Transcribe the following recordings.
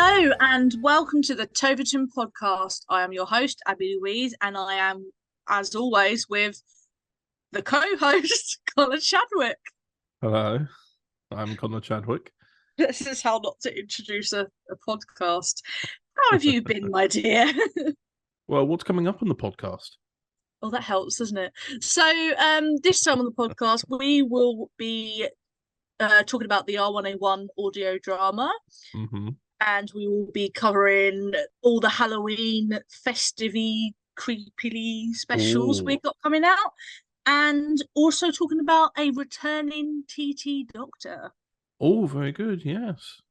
Hello and welcome to the ToverTon podcast. I am your host, Abby Louise, and I am, as always, with the co-host, Connor Chadwick. Hello, I'm Connor Chadwick. This is how not to introduce a podcast. How have you been, my dear? Well, what's coming up on the podcast? Oh, that helps, doesn't it? So, this time on the podcast, we will be talking about the R101 audio drama. Mm-hmm. And we will be covering all the Halloween festive-y, creepily specials we got coming out, and also talking about a returning TT Doctor. Oh, very good. Yes.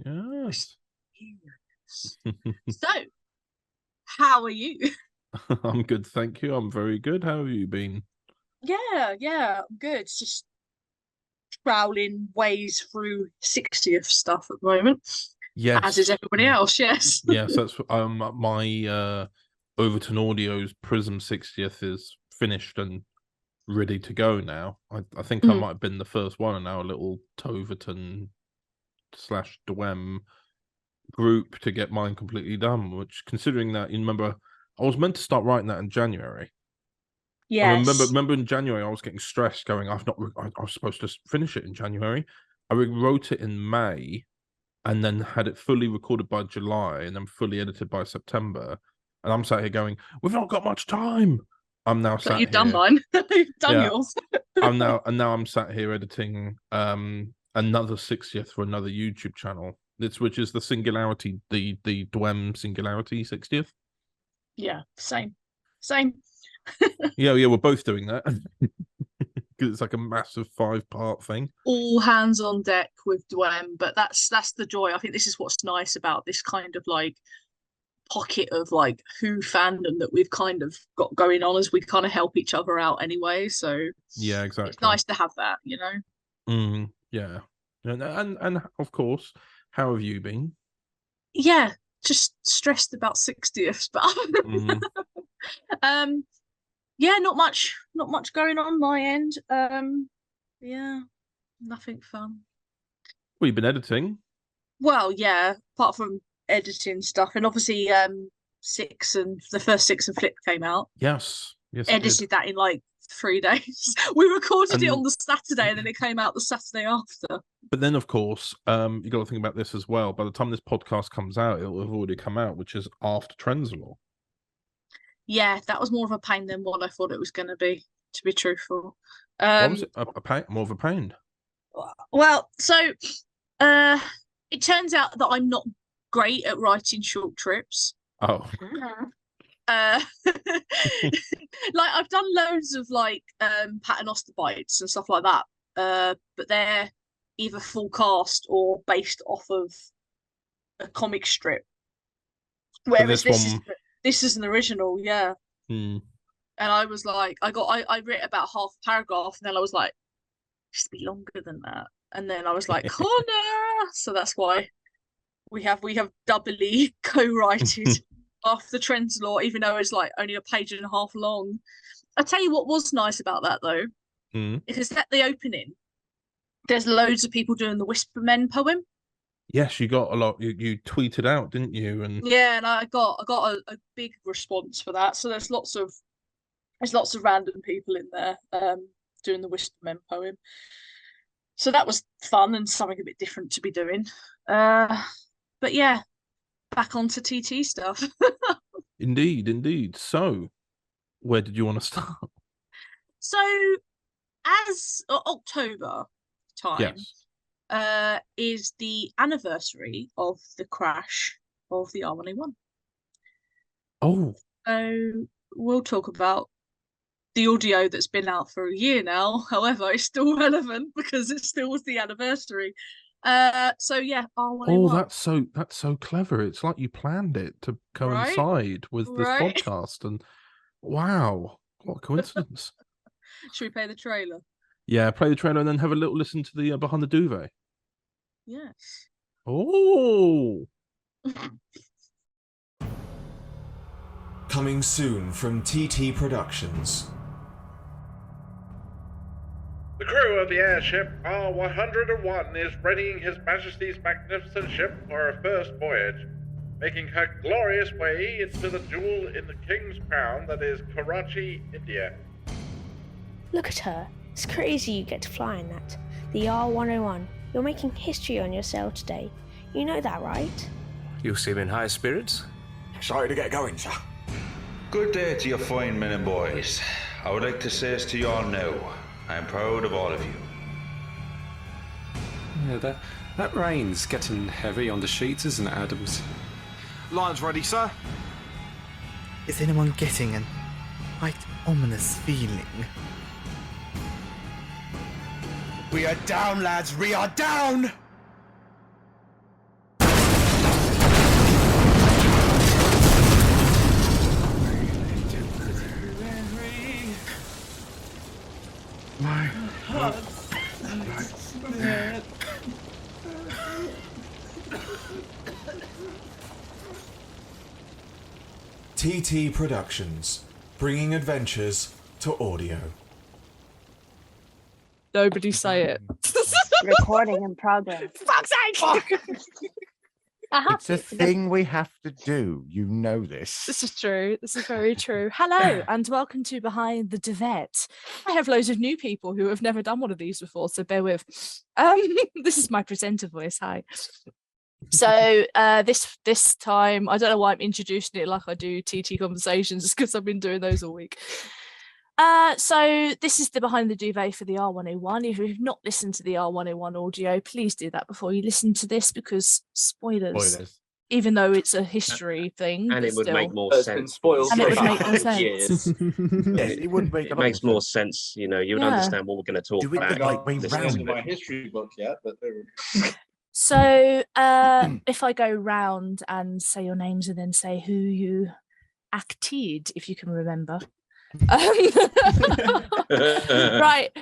Yes. So, how are you? I'm good, thank you. I'm very good. How have you been? Yeah, I'm good. It's just prowling ways through 60th stuff at the moment. Yes. As is everybody else, yes. Yes, that's my ToverTon Audio's Prism 60th is finished and ready to go now. I think I might have been the first one in our little ToverTon / Duvet group to get mine completely done, which, considering that, you remember, I was meant to start writing that in January. Yes. I remember in January I was getting stressed going, I was supposed to finish it in January. I wrote it in May and then had it fully recorded by July and then fully edited by September. And I'm sat here going, we've not got much time. I'm now sat you've here. Done mine. You've done yours. now I'm sat here editing another 60th for another YouTube channel. Which is the Singularity, the Dwem Singularity 60th. Yeah, same. yeah, we're both doing that. Because it's like a massive 5-part thing. All hands on deck with Dwem, but that's the joy. I think this is what's nice about this kind of like pocket of like Who fandom that we've kind of got going on, as we kind of help each other out anyway. So yeah, exactly. It's nice to have that, you know. Yeah, and of course, how have you been? Yeah, just stressed about 60th, but yeah, not much going on my end. Yeah, nothing fun. Well, you've been editing. Well, yeah, apart from editing stuff, and obviously the first six and Flip came out. Yes, edited that in like 3 days. We recorded it on the Saturday and then it came out the Saturday after. But then, of course, you got to think about this as well. By the time this podcast comes out, it will have already come out, which is after Trenzalore. Yeah, that was more of a pain than what I thought it was going to be truthful. What was it? A pain? More of a pain? Well, so it turns out that I'm not great at writing short trips. Oh. Like I've done loads of like paternoster bites and stuff like that, but they're either full cast or based off of a comic strip. Whereas this is an original, yeah. And I was like, I wrote about half a paragraph, and then I was like, it should be longer than that. And then I was like, Connor. So that's why we have doubly co-writed after Trenzalore, even though it's like only a page and a half long. I tell you what was nice about that though, because at the opening, there's loads of people doing the Whisper Men poem. Yes, you got a lot. You tweeted out, didn't you? And yeah, and I got a big response for that. So there's lots of random people in there doing the Whisper Men poem. So that was fun and something a bit different to be doing. But yeah, back onto TT stuff. Indeed. So, where did you want to start? So, as October time is the anniversary of the crash of the R101. Oh. So we'll talk about the audio that's been out for a year now. However, it's still relevant because it still was the anniversary. So yeah, R101. Oh, that's so clever. It's like you planned it to coincide with this podcast, and wow, what a coincidence. Should we play the trailer? Yeah, play the trailer and then have a little listen to the Behind the Duvet. Yes. Oh. Coming soon from TT Productions. The crew of the airship R101 is readying His Majesty's magnificent ship for her first voyage, making her glorious way into the jewel in the King's Crown that is Karachi, India. Look at her. It's crazy you get to fly in that. The R101. You're making history on your sail today. You know that, right? You seem in high spirits. Excited to get going, sir. Good day to you fine men and boys. I would like to say this to you all now. I am proud of all of you. Yeah, that rain's getting heavy on the sheets, isn't it, Adams? Line's ready, sir. Is anyone getting an quite ominous feeling? We are down, lads. We are down! My TT Productions, bringing adventures to audio. Nobody say it. Recording in progress. Fuck's sake! It's a thing we have to do. You know this. This is true. This is very true. Hello and welcome to Behind the Duvet. I have loads of new people who have never done one of these before, so bear with. This is my presenter voice. Hi. So this time, I don't know why I'm introducing it like I do TT Conversations, because I've been doing those all week. So this is the Behind the Duvet for the R101. If you've not listened to the R101 audio, please do that before you listen to this, because spoilers. Even though it's a history thing, and it would make more sense. And it would make more sense. Yes, it would make. It makes more sense. You know, you would understand what we're going to talk about. Like way round. My history book yet, but So if I go round and say your names and then say who you acted, if you can remember. Right,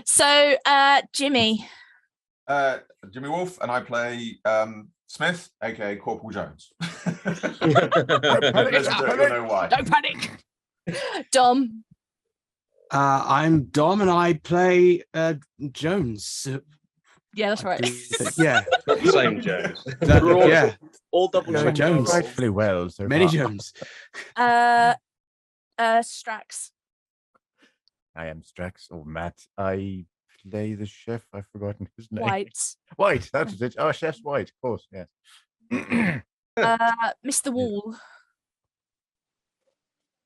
so Jimmy. Jimmy Wolf, and I play Smith, aka Corporal Jones. Don't panic. Dom. I'm Dom, and I play Jones. Yeah, that's right. Yeah, same Jones. Yeah, all double Jones. Rightfully well. So Many far. Jones. Strax. I am Strax, or Matt. I play the chef. I've forgotten his name. White. That is it. Oh, Chef's White, of course, yes. Mr. Wall.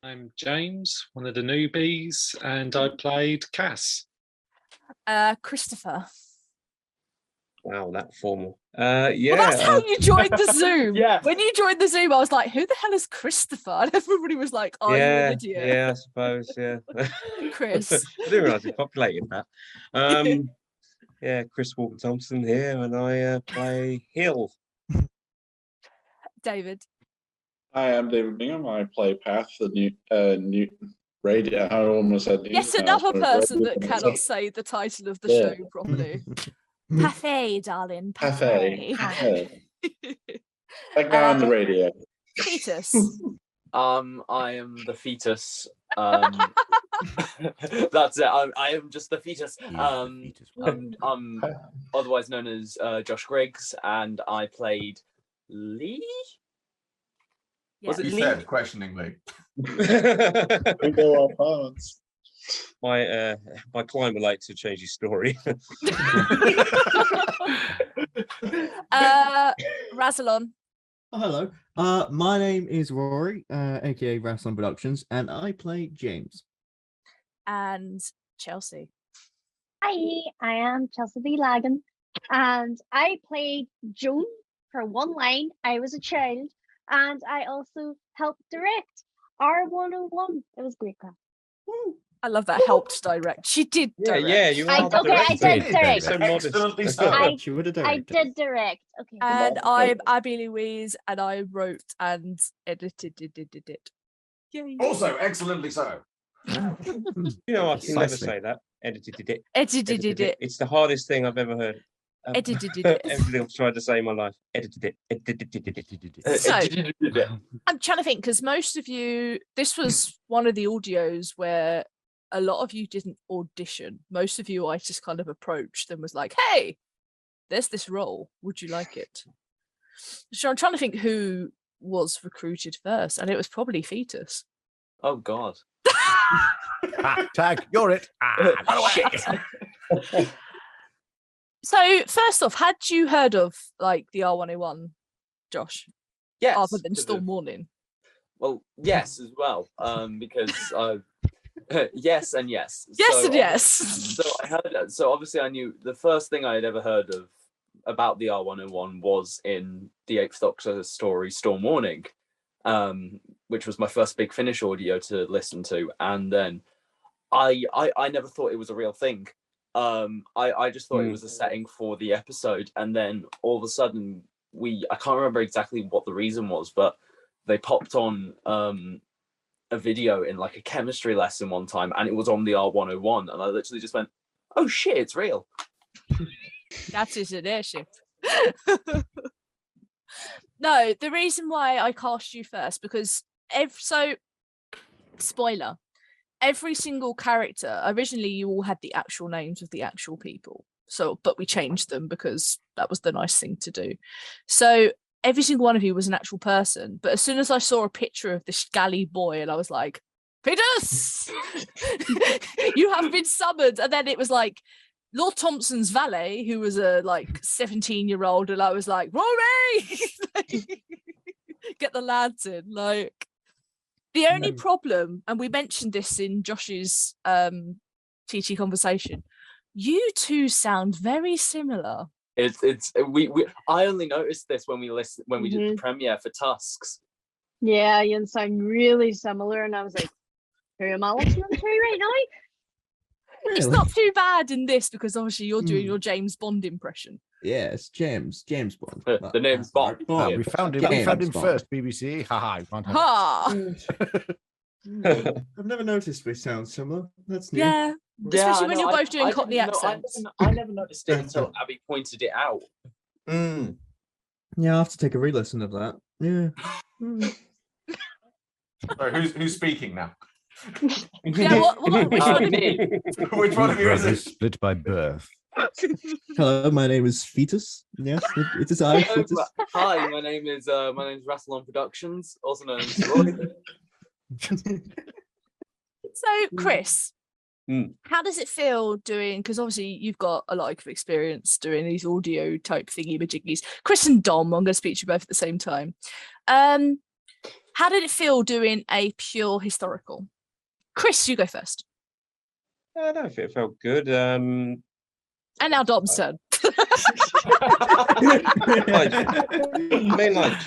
I'm James, one of the newbies, and I played Cass. Christopher. Wow, that formal. Well, that's how you joined the Zoom. Yeah. When you joined the Zoom, I was like, who the hell is Christopher? And everybody was like, are you an idiot? Yeah, I suppose, yeah. Chris. I didn't realise we populated that. Yeah, Chris Walker Thompson here, and I play Hill. David. Hi, I'm David Bingham. I play Path, the new radio. I almost said Yes, another person that cannot say the title of the show properly. Pathé, darling. Pathé. That guy on the radio. Fetus. I am the fetus. That's it. I am just the fetus. I'm otherwise known as Josh Griggs, and I played Lee. Was it Lee? Said questioningly. My client would like to change his story. Razalon. Oh, hello. My name is Rory, aka Razalon Productions, and I play James. And Chelsea. Hi, I am Chelsea B. Lagan, and I played Joan for one line. I was a child, and I also helped direct R101. It was great, crap. I love that. Helped direct. She did direct. Yeah, you I did direct. So modest. I did direct. Okay. And I'm Abby Louise, and I wrote and edited it. Yay. Also, excellently so. You know, I can never say that. Edited it. Edited it. It's the hardest thing I've ever heard. Edited it. Everything I've tried to say in my life. Edited it. So, I'm trying to think, because most of you, this was one of the audios where a lot of you didn't audition. Most of you I just kind of approached and was like, hey, there's this role. Would you like it? So I'm trying to think who was recruited first, and it was probably Fetus. Oh God. Tag, you're it. Shit. So first off, had you heard of like the R101, Josh? Yes. Other than Storm Warning. Well, yes, as well. Because yes and yes. Yes and yes. So I heard. So obviously, I knew the first thing I had ever heard of about the R101 was in the Eighth Doctor story Storm Warning, which was my first big Finnish audio to listen to, and then I never thought it was a real thing. I just thought it was a setting for the episode, and then all of a sudden I can't remember exactly what the reason was, but they popped on a video in like a chemistry lesson one time, and it was on the R101, and I literally just went, oh shit, it's real. That is an airship. No, the reason why I cast you first, because spoiler, every single character, originally you all had the actual names of the actual people. So, but we changed them because that was the nice thing to do. So every single one of you was an actual person. But as soon as I saw a picture of this galley boy, and I was like, Petus, you have been summoned. And then it was like Lord Thompson's valet, who was a like 17-year-old, and I was like, Rory, get the lads in. Like, the only problem, and we mentioned this in Josh's TT conversation, you two sound very similar. I only noticed this when we did the premiere for Tusks. Yeah, you sound really similar, and I was like, who am I listening to right now? It's not too bad in this because obviously you're doing your James Bond impression. Yes, James Bond. The name's Bond. We found him. We found him first. BBC. Ha ha. I've never noticed we sound similar. That's new. Yeah, especially when you're both doing Cockney accents. I never noticed it until Abby pointed it out. Yeah, I'll have to take a re-listen of that. Yeah. Sorry, who's speaking now? Yeah, which one of you? Which one of you is it? Split by birth. Hello, my name is Fetus. Yes, it is I, Fetus. Hi, my name is R101 Productions, also known as Roy. So, Chris, how does it feel doing? Because obviously you've got a lot of experience doing these audio type thingy-majiggies. Chris and Dom, I'm going to speak to you both at the same time. How did it feel doing a pure historical? Chris, you go first. I don't think it felt good. And now Dom's turn. I mean, like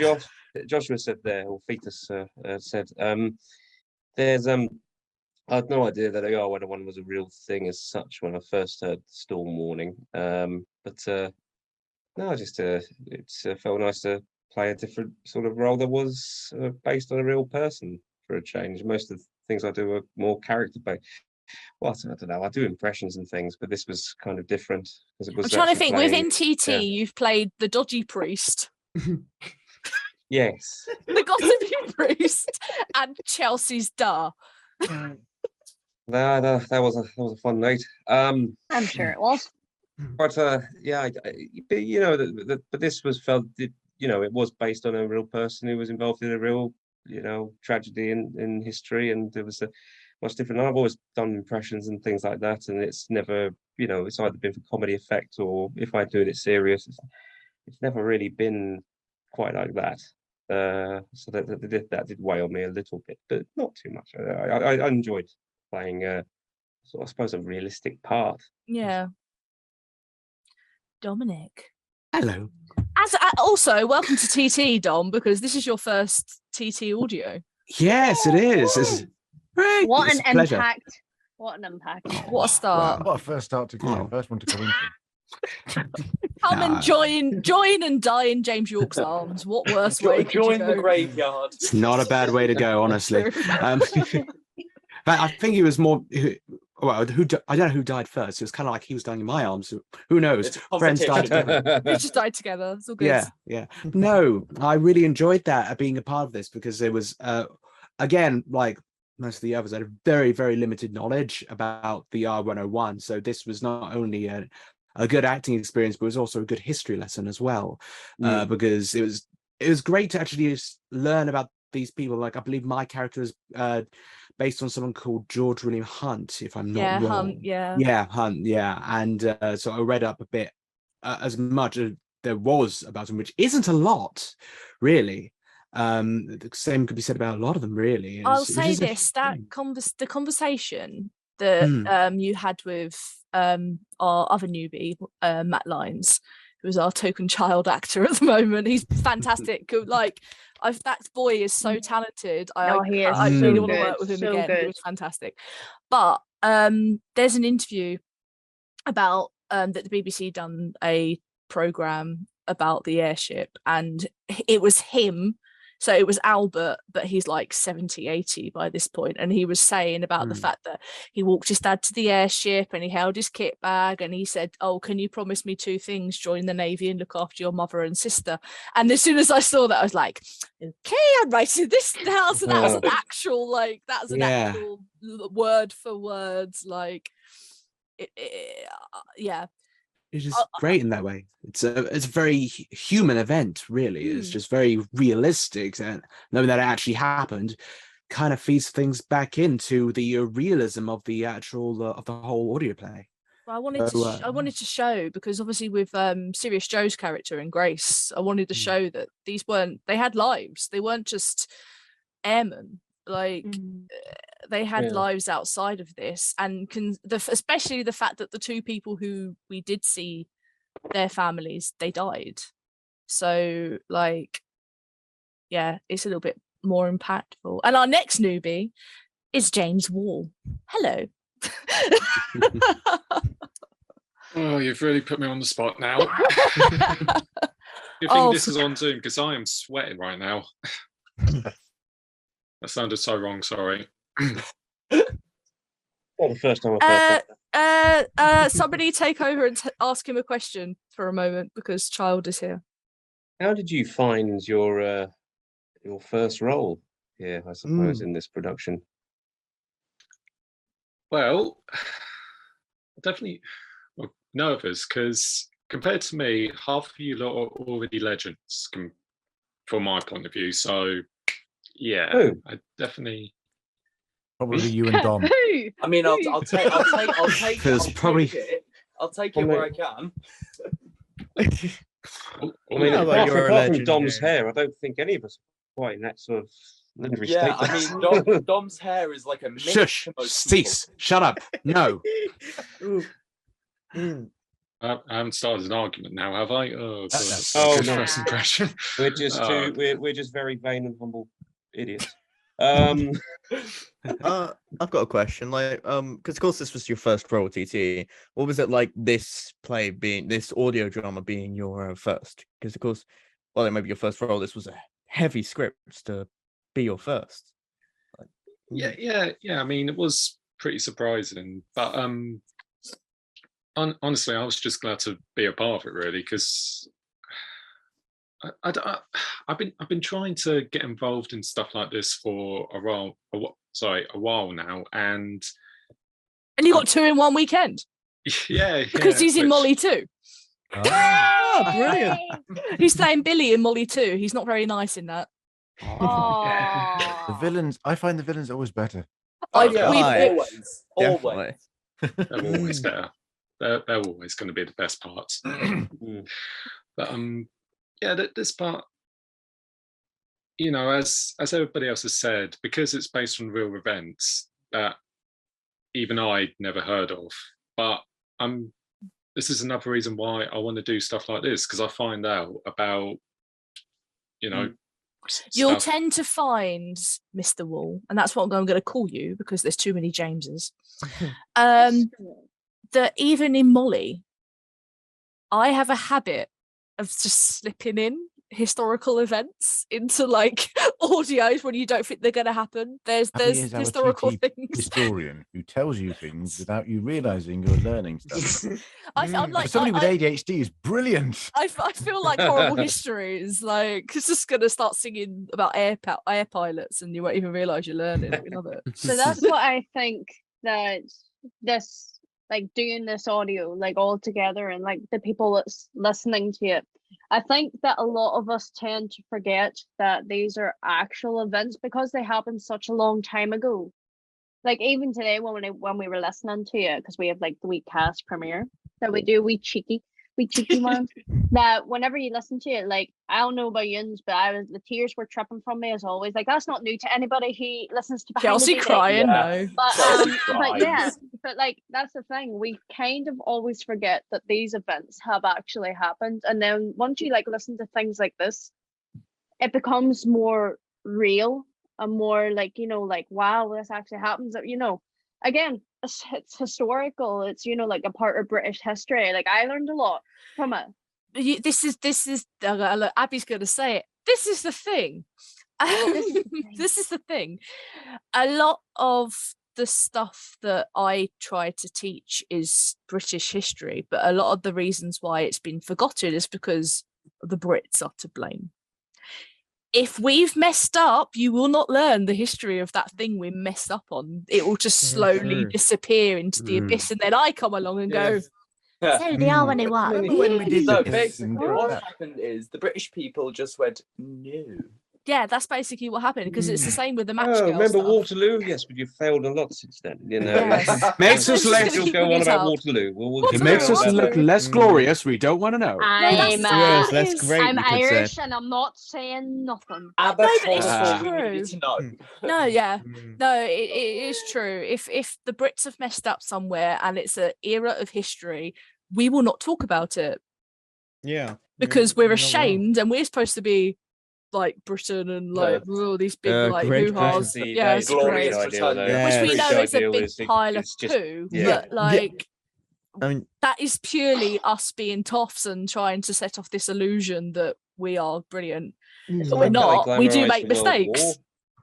Joshua said there, or Fetus said, there's I had no idea that the R101 was a real thing as such when I first heard Storm Warning. But no, just it felt nice to play a different sort of role that was based on a real person for a change. Most of the things I do are more character based. Well, I don't know. I do impressions and things, but this was kind of different because it was. I'm trying to think. Within TT, you've played the dodgy priest. Yes. The gossipy priest and Chelsea's Da. No, that was a fun night. I'm sure it was. But yeah, but, you know, but this was felt. You know, it was based on a real person who was involved in a real, you know, tragedy in history, and there was a much different. I've always done impressions and things like that, and it's never, you know, it's either been for comedy effect or if I do it serious, it's never really been quite like that. So that did weigh on me a little bit, but not too much. I enjoyed playing sort of, I suppose, a realistic part. Yeah. Dominic. Hello. Also, welcome to TT, Dom, because this is your first TT audio. Yes, it is. It's great. What It's an a pleasure. impact. What an impact. What a start. What a first start to come. First one to come into. Come and join and die in James York's arms. What worse way could you Join go? the graveyard. It's not a bad way to go, honestly. But I think he was more. Well, I don't know who died first. It was kind of like he was dying in my arms. Who knows? Friends died together. We just died together. It's all good. Yeah. No, I really enjoyed that being a part of this because it was again like most of the others had a very, very limited knowledge about the R101. So this was not only a good acting experience, but it was also a good history lesson as well, because it was great to actually just learn about these people. Like, I believe my character is based on someone called George William Hunt, if I'm not wrong. Hunt, Hunt, and so I read up a bit, as much as there was about him, which isn't a lot, really. The same could be said about a lot of them, really. I'll say this: that the conversation that you had with our other newbie, Matt Lyons, who is our token child actor at the moment. He's fantastic. Like, that boy is so talented. I really want to work with him again. He was fantastic. But there's an interview about that the BBC done a program about the airship, and it was him. So it was Albert, but he's like 70, 80 by this point. And he was saying about the fact that he walked his dad to the airship and he held his kit bag and he said, "Oh, can you promise me 2 things? Join the Navy and look after your mother and sister." And as soon as I saw that, I was like, okay, I'm writing this down. So that was an actual, like, that's an actual word for words. Like, yeah. It's just great in that way. It's a very human event, really. It's just very realistic, and knowing that it actually happened kind of feeds things back into the realism of the actual of the whole audio play. Well, I wanted to show, because obviously with Sirius Joe's character in Grace, I wanted to show that they had lives. They weren't just airmen. Like, they had lives outside of this, and especially the fact that the 2 people who we did see their families, they died. So, like, yeah, it's a little bit more impactful. And our next newbie is James Wall. Hello. Oh, you've really put me on the spot now. You think this is on Zoom, because I am sweating right now. That sounded so wrong, sorry. Well, the first time I've heard that. Somebody take over and ask him a question for a moment, because Child is here. How did you find your first role here, I suppose, in this production? Well, definitely nervous, because compared to me, half of you lot are already legends from my point of view. So, yeah, I definitely. Probably you and Dom. I mean, I'll take it where I can. I mean, apart from Dom's hair, I don't think any of us are quite in that sort of legendary state. Yeah, I mean, Dom's hair is like a myth. Shush! Cease! Shut up! No. I haven't started an argument now, have I? Oh, God, that's no. first impression. We're just we're just very vain and humble idiots. I've got a question. Like, because of course this was your first role, TT. What was it like, this audio drama being your first? Because of course, well, it may be your first role. This was a heavy script to be your first. Yeah. I mean, it was pretty surprising, but honestly, I was just glad to be a part of it, really, because I've been trying to get involved in stuff like this for a while now, and you got 2 in one weekend. Yeah, because he's in Molly too. Oh, brilliant! He's playing Billy in Molly too. He's not very nice in that. The villains. I find the villains always better. Always. They're always better. They're always going to be the best parts. But yeah, this part, you know, as everybody else has said, because it's based on real events that even I'd never heard of. But this is another reason why I want to do stuff like this, because I find out about, you know, you'll tend to find, Mr. Wall, and that's what I'm going to call you because there's too many Jameses. That even in Molly, I have a habit of just slipping in historical events into like audios when you don't think they're going to happen. There's Abby is our historical TT things. historian who tells you things without you realizing you're learning stuff. I'm like somebody with ADHD is brilliant. I feel like horrible history is like it's just going to start singing about air pilots and you won't even realize you're learning. We love it. So that's what I think that this, like doing this audio, like all together, and like the people that's listening to it, I think that a lot of us tend to forget that these are actual events because they happened such a long time ago. Like even today when we were listening to it, because we have like the week cast premiere that we do, we cheeky one, that whenever you listen to it, like I don't know about yous, but the tears were tripping from me as always. Like that's not new to anybody who listens to Behind Chelsea the DV. crying, no. But yeah, but like that's the thing. We kind of always forget that these events have actually happened, and then once you like listen to things like this, it becomes more real and more like, you know, like wow, this actually happens. You know, again, it's historical. It's, you know, like a part of British history. Like I learned a lot from it. This is look, Abby's going to say it. This is the thing. This is the thing. A lot of the stuff that I try to teach is British history, but a lot of the reasons why it's been forgotten is because the Brits are to blame. If we've messed up, you will not learn the history of that thing we messed up on. It will just slowly disappear into the abyss, and then I come along and go, Yeah. so the R101. Remember when we did So this basically, and what that? happened is the British people just went, no. Yeah, that's basically what happened, because it's the same with the match Oh, girl remember stuff. Waterloo? Yes, but you've failed a lot since then. You know, Yes. Makes us We'll less. still go on about Waterloo. It makes us look less glorious. We don't want to know. I'm Yes, that's great. I'm you could say. Irish and I'm not saying nothing. ABBA No, but told it's us all we true. needed to know. No, yeah, no, it is true. If the Brits have messed up somewhere and it's an era of history, we will not talk about it Yeah. because we're You're not wrong. ashamed, and we're supposed to be like Britain and like all these big like great hoo-has. Britain. Yeah, it's glorious great. Britannia. Which we Yes. know is a ideal big is pile of it's just- poo, yeah. but like I mean, that is purely us being toffs and trying to set off this illusion that we are brilliant. It's But we're like how not. they We do glamorised make the World mistakes. War.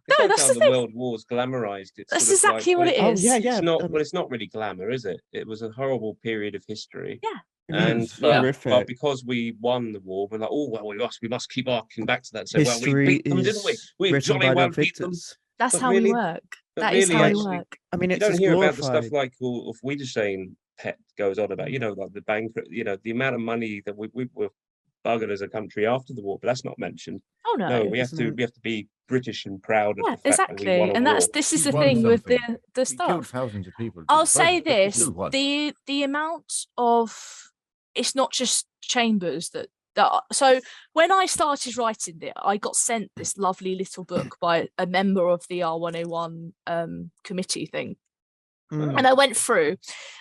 No, It's like that's how the the thing. World War's glamorized. It's That's sort of exactly like, what it Oh, is. yeah, yeah. It's not, but it's not really glamour, is it? It was a horrible period of history. Yeah. And It's but horrific. because we won the war, we're like, oh well, we must keep harking back to that. So well, we History beat them, didn't we? is We written jolly by well the beat them. victors. That's But how really- we work. But That is really, how we actually, work. I mean, you it's don't just hear glorified. about the stuff like if we just saying Pet goes on about, you know, like the banquet, you know, the amount of money that we were buggered as a country after the war, but that's not mentioned. Oh no. No, we have to be British and proud of Yeah, the fact that exactly. we won a And war. this is We the won thing with something. the We killed stuff. thousands of people. I'll say But we this: still won. the amount of it's not just Chambers that. So when I started writing it, I got sent this lovely little book by a member of the R101 committee thing. And I went through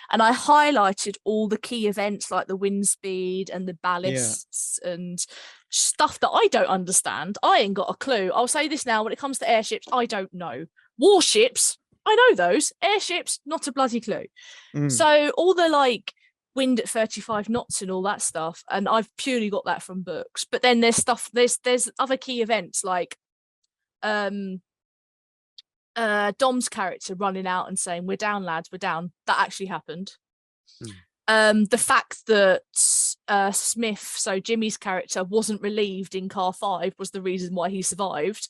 and I highlighted all the key events like the wind speed and the ballasts and stuff that I don't understand. I ain't got a clue. I'll say this now, when it comes to airships, I don't know. Warships, I know those. Airships, not a bloody clue. So all the like wind at 35 knots and all that stuff, and I've purely got that from books. But then there's stuff, there's other key events like Dom's character running out and saying, "We're down, lads, we're down." That actually happened. The fact that Smith, so Jimmy's character, wasn't relieved in car 5 was the reason why he survived,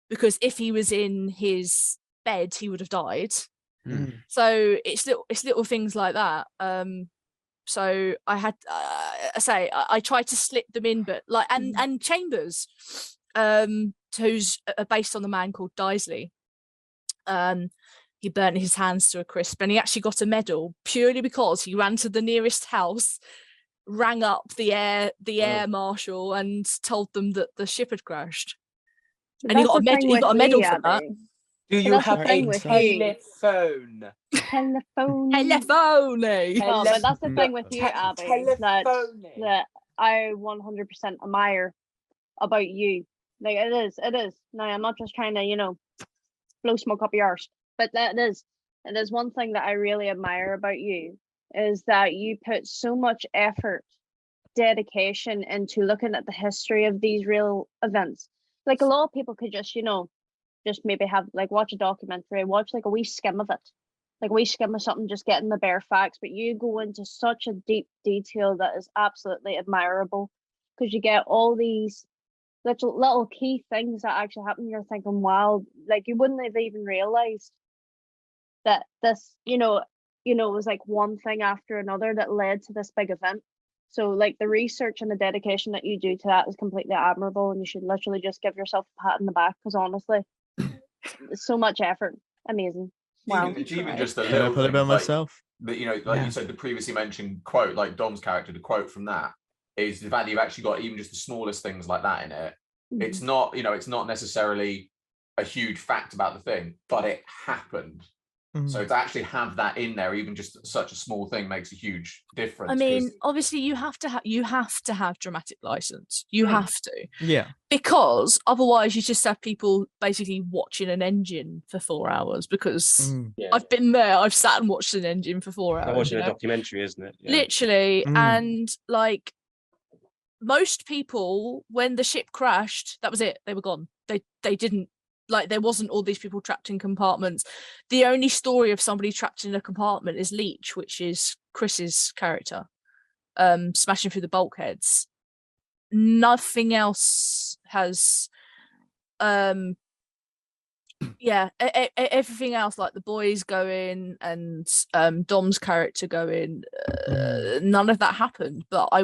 because if he was in his bed he would have died. So it's little things like that. So I had I tried to slip them in, but like and Chambers, who's based on the man called Disley. He burnt his hands to a crisp, and he actually got a medal purely because he ran to the nearest house, rang up the air marshal, and told them that the ship had crashed. And he got a medal. He got a medal for that. Do you have a telephone? Telephone. Telephone. No, but that's the thing with you, Abby, that Telephone. I 100% admire about you. Like it is. Now I'm not just trying to, you know, blow smoke up your arse, but that is. And there's one thing that I really admire about you is that you put so much effort dedication into looking at the history of these real events. Like a lot of people could just, just maybe have like watch a documentary, watch like a wee skim of it, like a wee skim of something, just getting the bare facts. But you go into such a deep detail that is absolutely admirable, because you get all these little key things that actually happen. You're thinking, wow, like you wouldn't have even realized that this, it was like one thing after another that led to this big event. So like the research and the dedication that you do to that is completely admirable, and you should literally just give yourself a pat in the back, because honestly, it's so much effort. Amazing. Wow. Even just the Can I little put it things, by like myself? that, like you said, the previously mentioned quote, like Dom's character, the quote from that is the fact that you've actually got even just the smallest things like that in it. It's not, it's not necessarily a huge fact about the thing, but it happened. So to actually have that in there, even just such a small thing, makes a huge difference. I mean, obviously you have to have dramatic license. You have to. Yeah. Because otherwise you just have people basically watching an engine for 4 hours, because I've been there, I've sat and watched an engine for 4 hours. Like watching a documentary, isn't it? Yeah. Literally. And like most people, when the ship crashed, that was it. They were gone. They didn't, like, there wasn't all these people trapped in compartments. The only story of somebody trapped in a compartment is Leech, which is Chris's character, smashing through the bulkheads. Nothing else has, everything else, like the boys going and Dom's character going, none of that happened. But I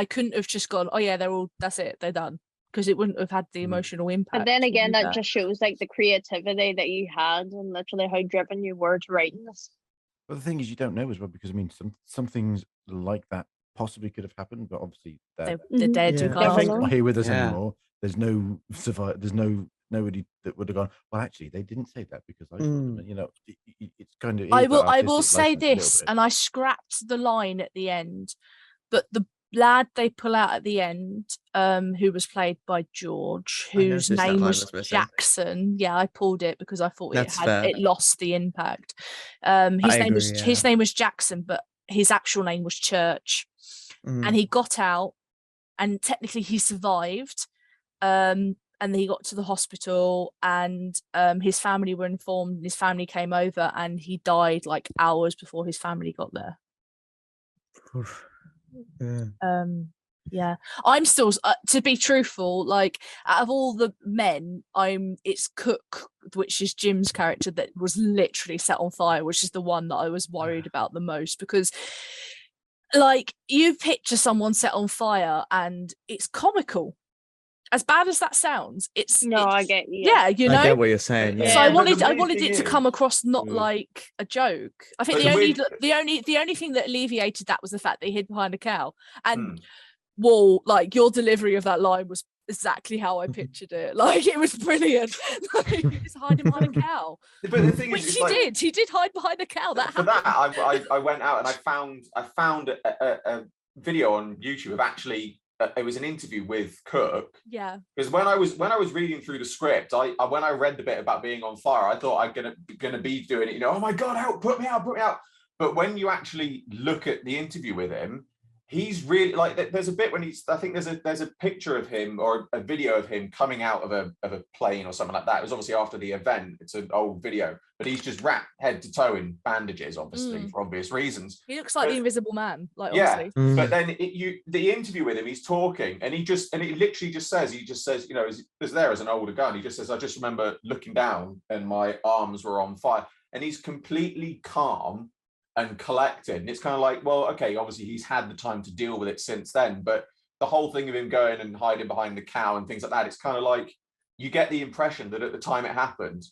couldn't have just gone, oh yeah, that's it, they're done, because it wouldn't have had the emotional impact. But then again, that just shows like the creativity that you had and literally how driven you were to writing this. But the thing is, you don't know as well, because I mean, some things like that possibly could have happened, but obviously they're dead. They're not here with us anymore. There's no There's nobody that would have gone, well, actually, they didn't say that because I, it's kind of. I will say this, and I scrapped the line at the end, but the lad they pull out at the end, who was played by George, whose name was Jackson. Yeah, I pulled it because I thought it lost the impact. His name was Jackson, but his actual name was Church, and he got out, and technically he survived. And he got to the hospital, and his family were informed, and his family came over, and he died like hours before his family got there. I'm still, to be truthful, like out of all the men, it's Cook, which is Jim's character, that was literally set on fire, which is the one that I was worried about the most, because like you picture someone set on fire and it's comical. As bad as that sounds, I get you. Yeah, I get what you're saying. Yeah. So I wanted it to come across not like a joke. I think the only thing that alleviated that was the fact that he hid behind a cow. And well, like your delivery of that line was exactly how I pictured it. Like it was brilliant. Like, he's hiding behind a cow. But the thing Which is, he did hide behind a cow. That for happened. that, I went out and I found a video on YouTube of actually. It was an interview with Cook. Yeah. Because when I was reading through the script, when I read the bit about being on fire, I thought I'm gonna be doing it. Oh my God, help! Put me out! But when you actually look at the interview with him, he's really like. There's a bit when I think there's a picture of him or a video of him coming out of a plane or something like that. It was obviously after the event. It's an old video, but he's just wrapped head to toe in bandages, obviously for obvious reasons. He looks like the Invisible Man. Like yeah, honestly. But then the interview with him, he's talking, and he literally just says, as there as an older guy, he just says, I just remember looking down and my arms were on fire, and he's completely calm and collected. And it's kind of like, well, okay, obviously he's had the time to deal with it since then, but the whole thing of him going and hiding behind the cow and things like that, it's kind of like you get the impression that at the time it happened,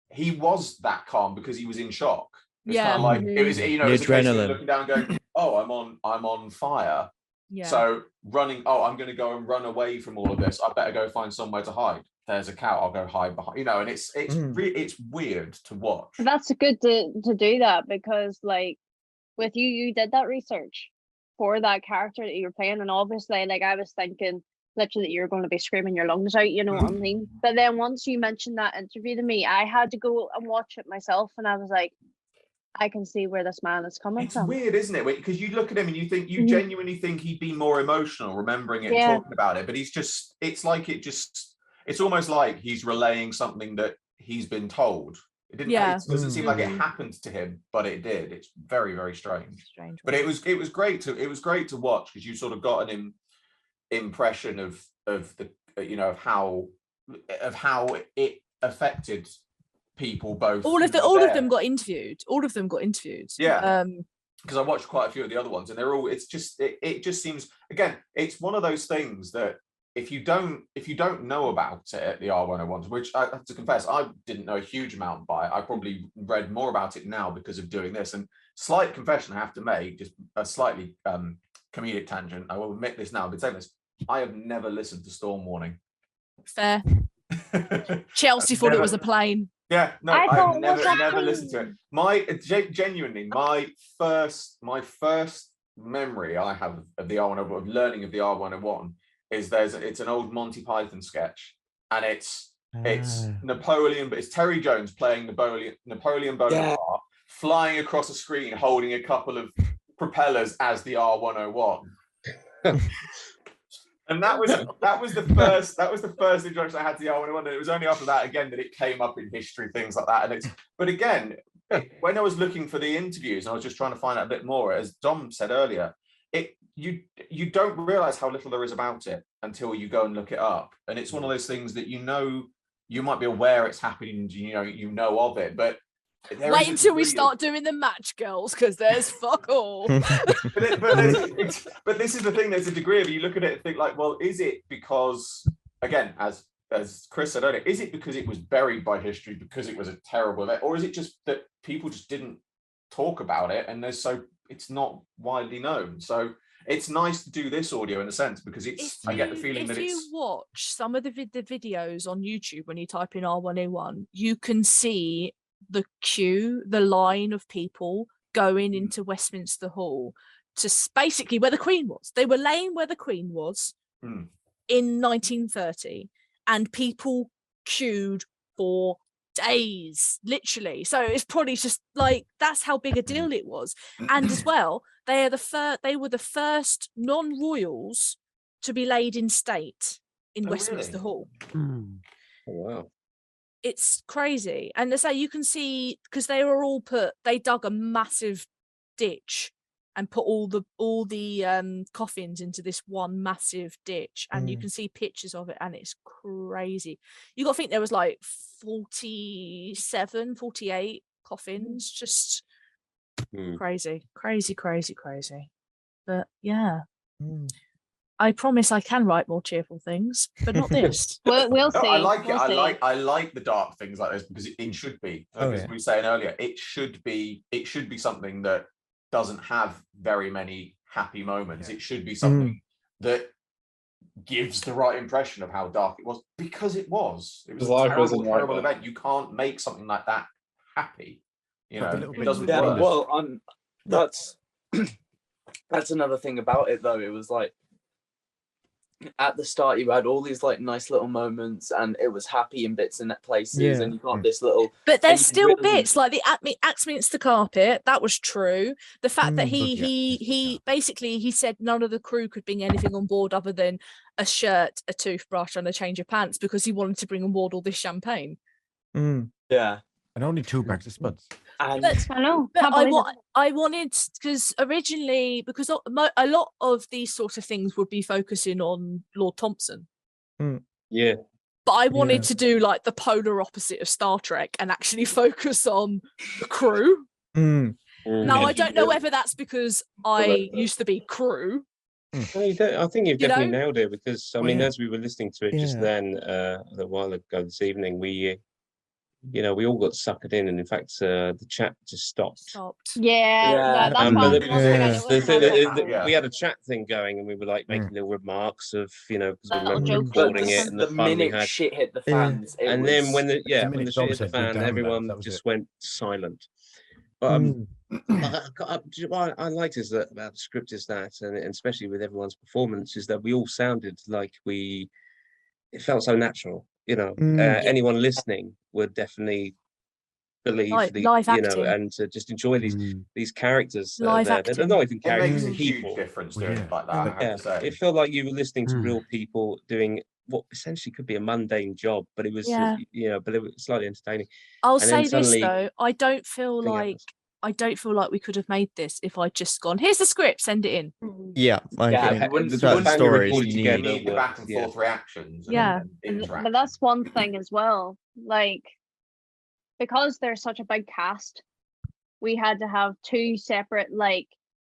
he was that calm because he was in shock. It's kind of like it was, the it was a case of adrenaline. looking down, going, "Oh, I'm on fire." Yeah. So running. Oh, I'm going to go and run away from all of this. I better go find somewhere to hide. There's a cow. I'll go hide behind. And it's weird to watch. That's good to do that, because like with you did that research for that character that you were playing, and obviously like I was thinking literally that you're going to be screaming your lungs out, you know what I mean? But then once you mentioned that interview to me, I had to go and watch it myself, and I was like, I can see where this man is coming It's from. weird, isn't it? Because you look at him and you think, you genuinely think he'd be more emotional remembering it and talking about it, but it's almost like he's relaying something that he's been told. It doesn't seem like it happened to him, but it did. It's very, very strange. But it was great to watch, because you sort of got an impression of the of how it affected people both. All of them got interviewed. Yeah. Because I watched quite a few of the other ones, and they're all. It's just it just seems, again, it's one of those things that if you don't know about it, the R101s, which I have to confess I didn't know a huge amount by it. I probably read more about it now because of doing this. And slight confession I have to make, just a slightly comedic tangent. I will admit this now. I've been saying this. I have never listened to Storm Warning. Fair. Chelsea thought it was a plane. Yeah, no, I've never listened to it. Genuinely, my first memory I have of the R101, of learning of the R101, is it's an old Monty Python sketch, and it's Napoleon, but it's Terry Jones playing Napoleon Bonaparte, flying across a screen holding a couple of propellers as the R101. And that was the first introduction I had to the R101, and it was only after that again that it came up in history, things like that. And but again, when I was looking for the interviews and I was just trying to find out a bit more, as Dom said earlier, you don't realize how little there is about it until you go and look it up. And it's one of those things that you might be aware it's happening, you know of it, but wait until we start doing the match girls, because there's fuck all. but this is the thing, there's a degree of, you look at it and think like, well, is it because, again, as Chris said earlier, is it because it was buried by history because it was a terrible event, or is it just that people just didn't talk about it and it's not widely known? So it's nice to do this audio in a sense, because I get the feeling that it's... If you watch some of the videos on YouTube, when you type in R101, you can see the line of people going into Westminster Hall to basically where the Queen was. They were laying where the Queen was in 1930, and people queued for days, literally. So it's probably just like, that's how big a deal it was. And as well, they were the first non-royals to be laid in state in Westminster Hall. Oh, wow. It's crazy. And they say you can see, because they dug a massive ditch and put all the coffins into this one massive ditch, and you can see pictures of it, and it's crazy. You got to think there was like 47, 48 coffins, just crazy. But yeah. I promise I can write more cheerful things, but not this. We'll see. I like it. I like the dark things like this, because it should be. As we were saying earlier, it should be something that doesn't have very many happy moments. It should be something that gives the right impression of how dark it was, because it was. It was a terrible event. You can't make something like that happy. It doesn't work. Well, that's another thing about it, though. It was like, at the start you had all these like nice little moments, and it was happy in bits and places, and you got this little, but there's still bits like the Axminster carpet. That was true. The fact that he basically, he said none of the crew could bring anything on board other than a shirt, a toothbrush, and a change of pants, because he wanted to bring on board all this champagne. Yeah. And only 2 bags of spuds. But I wanted, because originally, because a lot of these sort of things would be focusing on Lord Thompson. Yeah. But I wanted to do like the polar opposite of Star Trek and actually focus on the crew. Now, I don't know whether that's because I used to be crew. No, you don't. I think you've definitely nailed it, because I mean, as we were listening to it just then, a little while ago this evening, we all got suckered in, and in fact, the chat just stopped. Yeah, that's we had a chat thing going, and we were like making little remarks of, because we remember recording it, and the fun we had. Shit hit the fans, and then when the shit hit the fan, everyone just went silent. But what I liked about the script is that, and especially with everyone's performance, is that we all sounded like it felt so natural. Anyone listening would definitely believe Live you know, acting. and to just enjoy these characters. Live They're acting. not even It characters, makes a people. huge difference doing it like that, I have Yeah, to say. it felt like you were listening to real people doing what essentially could be a mundane job, but it was, Yeah. you know, but it was slightly entertaining. I'll And then say suddenly, this though, I don't feel like we could have made this if I'd just gone, here's the script, send it in. Yeah, I think the certain fact you stories recorded you together need. You need the back and forth reactions. Yeah. But that's one thing as well. Like, because there's such a big cast, we had to have 2 separate like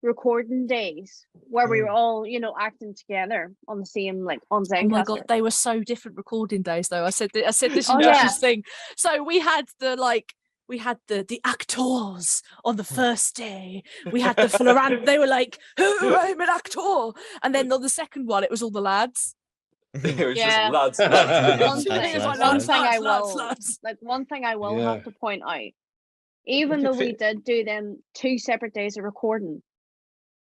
recording days where we were all, you know, acting together on the same on Zencaster. Oh my god, they were so different recording days though. I said this in Oh, Josh's yeah. thing. So we had the actors on the first day. We had the Florant. They were like, "Who? I'm an actor." And then on the second one, it was all the lads. It was Yeah. just lads. One thing I will Yeah. have to point out, even though we did do them 2 separate days of recording,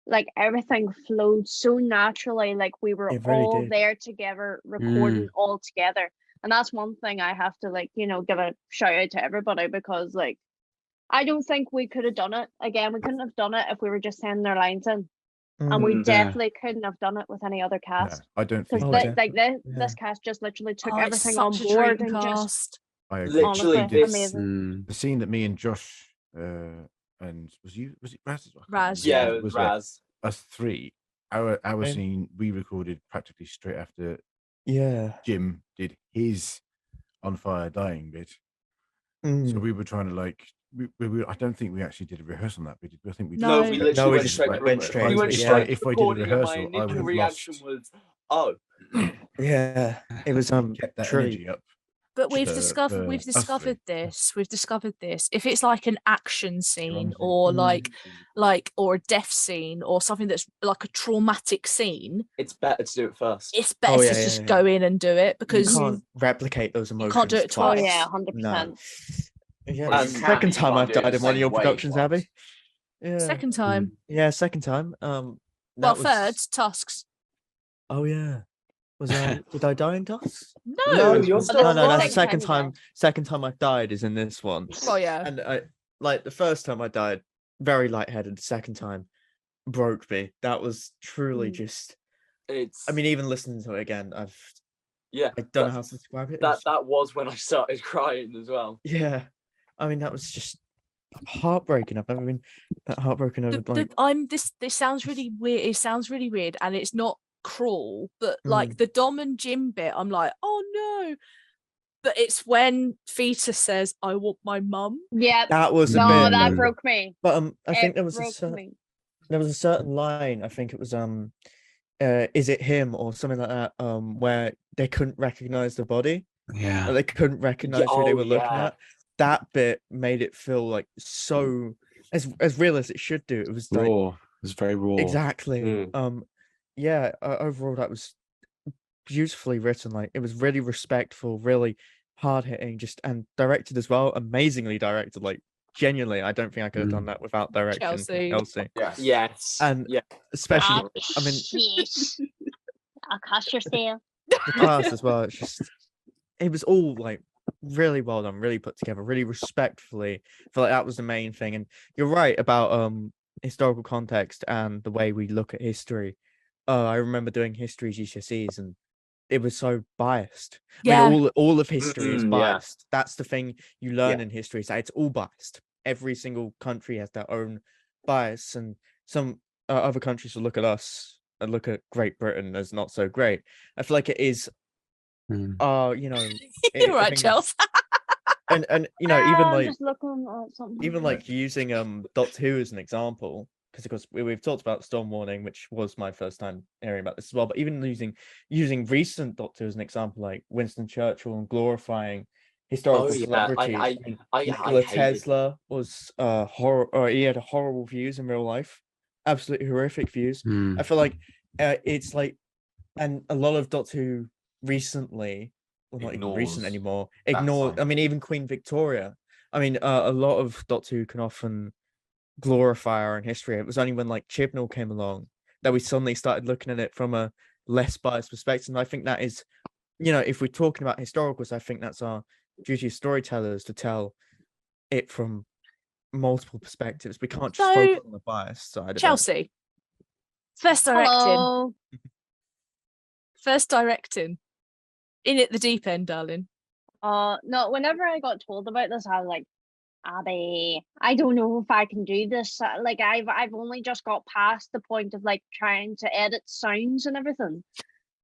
like everything flowed so naturally, like we were It really all did. there together, recording all together. And that's one thing I have to like, you know, give a shout out to everybody, because like I don't think we could have done it again. We couldn't have done it if we were just sending their lines in. And we definitely couldn't have done it with any other cast. I don't think Because this cast just literally took It's everything on such a board dream and cast. just I agree. honestly We did amazing. The scene that me and Josh and was it Raz? I can't Raz. remember. Yeah, it was like Raz. us 3. Our Um, scene we recorded practically straight after Yeah. Jim did his on fire dying bit. Mm. So we were trying to like we I don't think we actually did a rehearsal on that bit. I think we No. did. we literally went just straight like- to it. straight We went to it, straight if to I did a recording, and my rehearsal, I would initial have reaction lost. was, "Oh, Yeah, it was Kept that truly. energy up. But we've for discovered us We've discovered this. If it's like an action scene or Mm. or a death scene or something that's like a traumatic scene, it's better to do it first." it's better Oh, yeah, to yeah, just yeah. go in and do it, You because can't replicate those you emotions. can't do it Oh twice. yeah, No. 100%. Yeah, Well, it's you the can, second but you time can't I've do it died the in one of same your way productions, twice. Abby. Yeah. Second time. Yeah, second time. Well, That was... third, Tusks. Oh yeah. Was I? Did I die in Dust? No, you're still No, that's the alive. second time. Second time I've died is in this one. Oh yeah. And I like the first time I died, very lightheaded. The second time broke me. That was truly just. It's. I mean, even listening to it again, I don't know how to describe it. That was when I started crying as well. Yeah, I mean that was just heartbreaking. I've never been that heartbroken over This sounds really weird. It sounds really weird, and it's not cruel, but like the Dom and Jim bit, I'm like, oh no. But it's when Fetus says, "I want my mum." Yeah, that was a no, bit. that broke me. But I think there was me. there was a certain line. I think it was is it him or something like that? Where they couldn't recognize the body. Yeah. They couldn't recognize who they were looking at. That bit made it feel like so as real as it should do. It was like, raw. It was very raw. Exactly. Yeah. Overall, that was beautifully written. Like it was really respectful, really hard hitting, just and directed as well. Amazingly directed. Like genuinely, I don't think I could have done that without direction. Chelsea. Yes. And especially, I mean, Shit. I'll cost yourself. the cast as well. It's just, it was all like really well done, really put together, really respectfully. I feel like that was the main thing. And you're right about historical context and the way we look at history. I remember doing history GCSEs and it was so biased. Yeah. I mean, all of history is Yeah. biased. That's the thing you learn in history, is that it's all biased. Every single country has their own bias, and some other countries will look at us and look at Great Britain as not so great. I feel like it is you know, You're I right, think- Chelsea. and you know, even I'm like just looking at something. even like using Doctor Who as an example, because of course we've talked about Storm Warning, which was my first time hearing about this as well, but even using recent Doctor Who as an example, like Winston Churchill, and glorifying historical celebrities. Nikola hated Tesla was horror, or he had horrible views in real life, absolutely horrific views. I feel like it's like, and a lot of Doctor Who recently, well, not even recent Ignores anymore, that ignore. side. I mean, even Queen Victoria. I mean, a lot of Doctor Who can often glorify our own history. It was only when like Chibnall came along that we suddenly started looking at it from a less biased perspective. And I think that is, you know, if we're talking about historicals, I think that's our duty as storytellers to tell it from multiple perspectives. We can't just So, focus on the biased side of it. Chelsea, first directing. Hello. First directing. In at the deep end, darling. No, whenever I got told about this, I was like, Abby, I don't know if I can do this. Like I've only just got past the point of like trying to edit sounds and everything.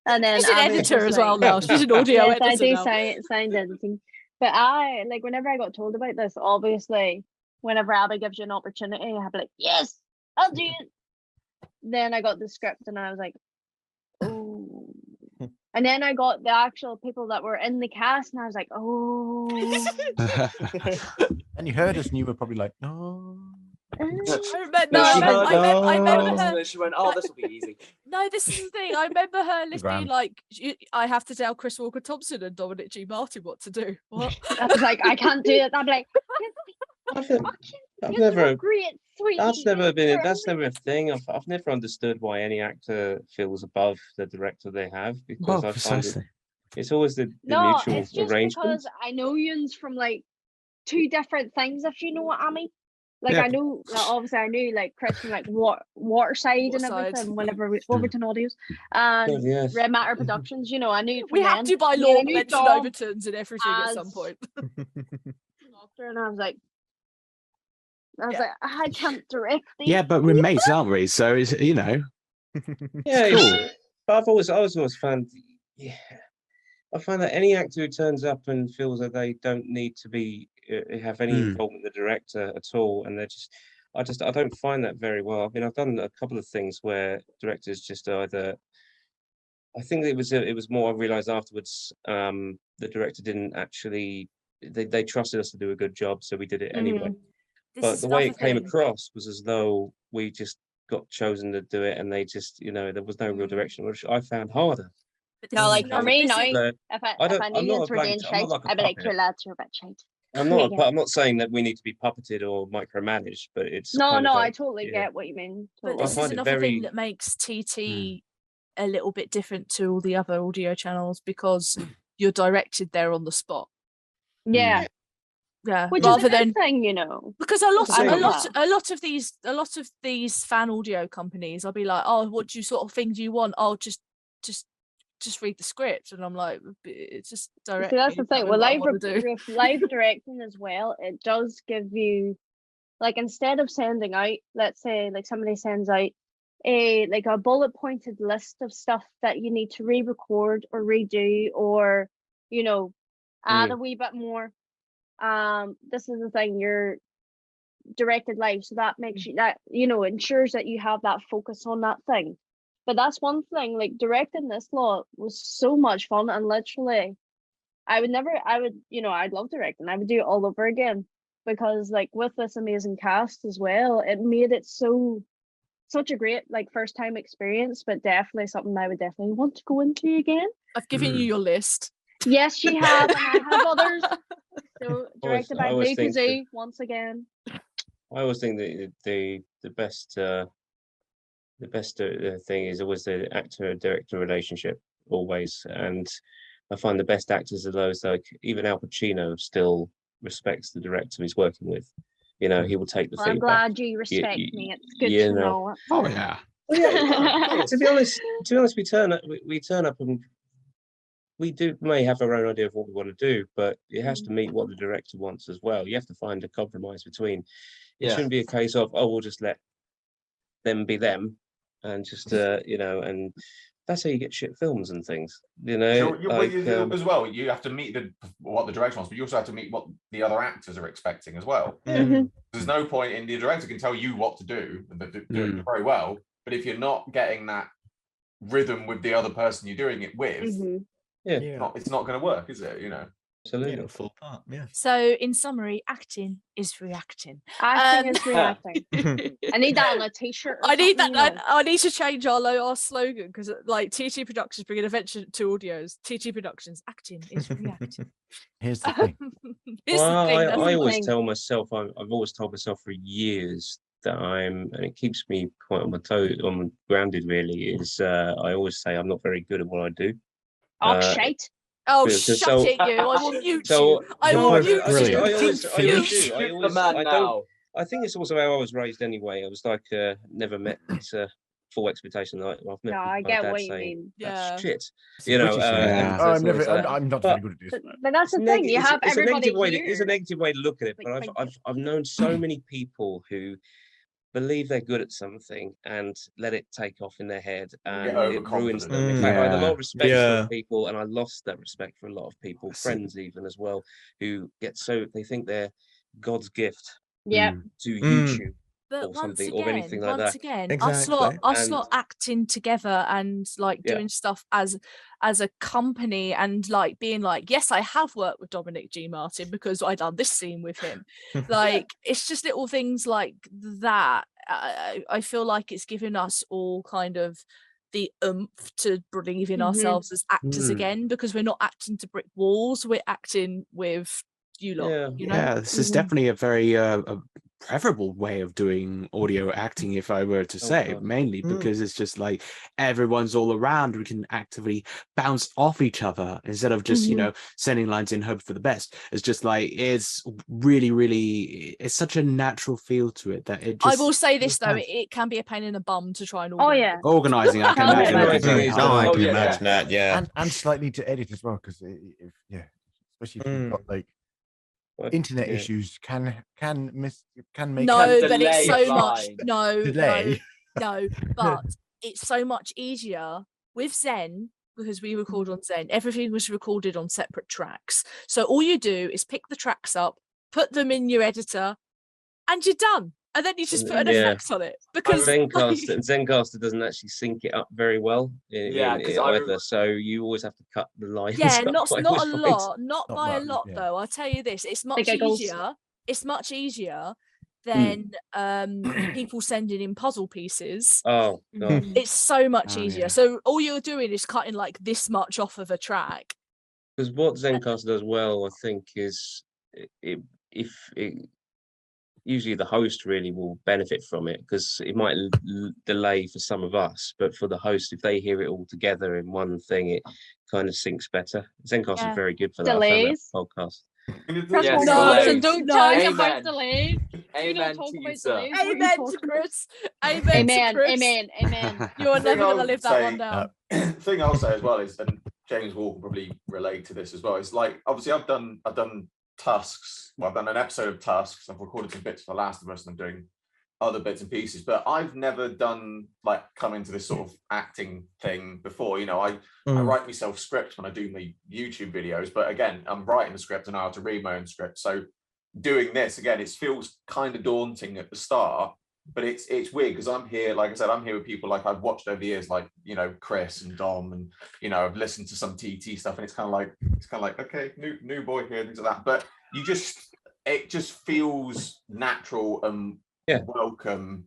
And then She's an Abby was editor just as well like- now. She's an audio Yes, I editor do now. sound editing. But I like whenever I got told about this, obviously, whenever Abby gives you an opportunity, I'd be like, yes, I'll do it. Then I got the script and I was like, oh. And then I got the actual people that were in the cast, and I was like, oh. And you heard us, and you were probably like, no. I remember her. She went, oh, this will be easy. No, this is the thing. I remember her being Grand. like, I have to tell Chris Walker Thompson and Dominic G. Martin what to do. What? I was like, I can't do it. I'm like, I've never. great, sweet. That's never been. That's never a thing. I've never understood why any actor feels above the director they have, because Well, I find precisely. it's always the No, mutual it's just arrangement. because I know yous from like two different things, if you know what I mean. Like Yeah. I know, obviously I knew like Chris from like Waterside and Waterside. everything. Whenever we Overton Audios and yes. Red Matter Productions, you know, I knew. We from have them. to by And then law I knew mention Dom Overtons and everything at some as point. Doctor, and I was like, I can't direct these. Yeah, but we're mates, aren't we? So it's, you know. Yeah, Cool. but I was always found, yeah, I find that any actor who turns up and feels that they don't need to be have any involvement with the director at all, and I don't find that very well. I mean, I've done a couple of things where directors just either, I think it was more, I realised afterwards, the director didn't actually, they trusted us to do a good job, so we did it anyway. But the way it came across was as though we just got chosen to do it, and they just, there was no real direction, which I found harder. No, like for me now, So, if I I don't- knew I'm not yous a were doing blank- I'm not shite, like a I'd be like, puppet. your lads are a bit shite. I'm not saying that we need to be puppeted or micromanaged, but it's No, kind no, of I like, totally yeah. get what you mean. But Totally. this is find it another very- thing that makes TT a little bit different to all the other audio channels, because you're directed there on the spot. Yeah. Yeah, Which rather is a than good thing, you know. because I love that. a lot of these fan audio companies, I'll be like, oh, what sort of thing do you want? Oh, just read the script, and I'm like, it's just direct. See, that's the thing. tell me With what I live, wanna do. with live directing as well, it does give you, like, instead of sending out, let's say, like somebody sends out a bullet pointed list of stuff that you need to re-record or redo, or add a wee bit more. This is the thing, you're directed live, so that makes you that ensures that you have that focus on that thing. But that's one thing, like directing this lot was so much fun, and literally I'd love directing. I would do it all over again, because like with this amazing cast as well, it made it such a great like first time experience, but definitely something I would definitely want to go into again. I've given you your list. Yes, you have, and I have others. So directed by I always Blue think Kazoo once again. I always think that the best thing is always the actor-director relationship, always. And I find the best actors are those, like even Al Pacino still respects the director he's working with. He will take the Well, I'm feedback. glad you respect me. It's good you to know. know. Oh yeah. Well, yeah, to be honest, we turn up and we may have our own idea of what we want to do, but it has to meet what the director wants as well. You have to find a compromise between. It shouldn't be a case of, oh, we'll just let them be them, and just and that's how you get shit films and things. As well, you have to meet what the director wants, but you also have to meet what the other actors are expecting as well. Mm-hmm. There's no point in the director can tell you what to do, but do it very well. But if you're not getting that rhythm with the other person you're doing it with, it's not going to work, is it? Absolutely. It'll fall apart. Yeah. So, in summary, acting is reacting. Acting is reacting. I need that on a t-shirt. I need that. I need to change our slogan, because like TT Productions bring an adventure to audios. TT Productions, acting is reacting. Here's the thing. I always tell myself, I've always told myself for years that and it keeps me quite on my grounded really, is I always say I'm not very good at what I do. Oh, shite. Oh, Because shut it, you! I will mute so you. I will mute you. I always do. The man now. I think it's also how I was raised anyway. I was like, never met full expectation. I've never No, I my get dad what you saying, mean. "That's shit," It's a British thing. and Oh, it's always like that. I'm not very good at this. But that's the thing. You have It's a everybody negative way. here. It's a negative way to look at it. But I've known so many people who believe they're good at something and let it take off in their head, and it ruins them. In fact, I had a lot of respect for people, and I lost that respect for a lot of people, friends even as well, who get they think they're God's gift to YouTube. But Or once something, again, or anything like that. us lot acting together and like doing stuff as a company and like being like, yes, I have worked with Dominic G. Martin because I done this scene with him. Like it's just little things like that. I feel like it's given us all kind of the oomph to believe in ourselves as actors again, because we're not acting to brick walls, we're acting with you lot. You know? This is definitely a very a preferable way of doing audio acting, if I were to say, mainly because it's just like everyone's all around. We can actively bounce off each other instead of just sending lines in hope for the best. It's just like it's really it's such a natural feel to it that it just, I will say this though, it can be a pain in the bum to try and organizing. I can imagine I can imagine that. Yeah, and slightly to edit as well, because especially if you've got like internet issues can make but it's so much delay. no, but it's so much easier with Zen because we record on Zen. Everything was recorded on separate tracks, so all you do is pick the tracks up, put them in your editor, and you're done. And then you just put an effect on it, because Zencaster doesn't actually sync it up very well either. So you always have to cut the lines. Yeah, up. not a lot, not by a much, lot though. I'll tell you this: it's much giggles. easier. It's much easier than people sending in puzzle pieces. Oh god, it's so much easier. So all you're doing is cutting like this much off of a track. Because what Zencaster does well, I think, is usually the host really will benefit from it, because it might delay for some of us, but for the host, if they hear it all together in one thing, it kind of syncs better. Zencaster is very good for that. Delays. I found that podcast. Don't talk about delays. Amen to you, sir. Amen to Chris. Amen to Chris. Amen. You're never going to live that one down. Thing I'll say as well is, and James Walker probably relate to this as well, is like, obviously I've done Tusks. Well, I've done an episode of Tusks. I've recorded some bits for The Last of Us, and I'm doing other bits and pieces. But I've never done come into this sort of acting thing before. I write myself scripts when I do my YouTube videos. But again, I'm writing the script and I have to read my own script. So doing this again, it feels kind of daunting at the start. But it's weird because I'm here, like I said, I'm here with people like I've watched over the years, like Chris and Dom, and I've listened to some TT stuff, and it's kind of like okay, new boy here, things like that. But it just feels natural and welcome.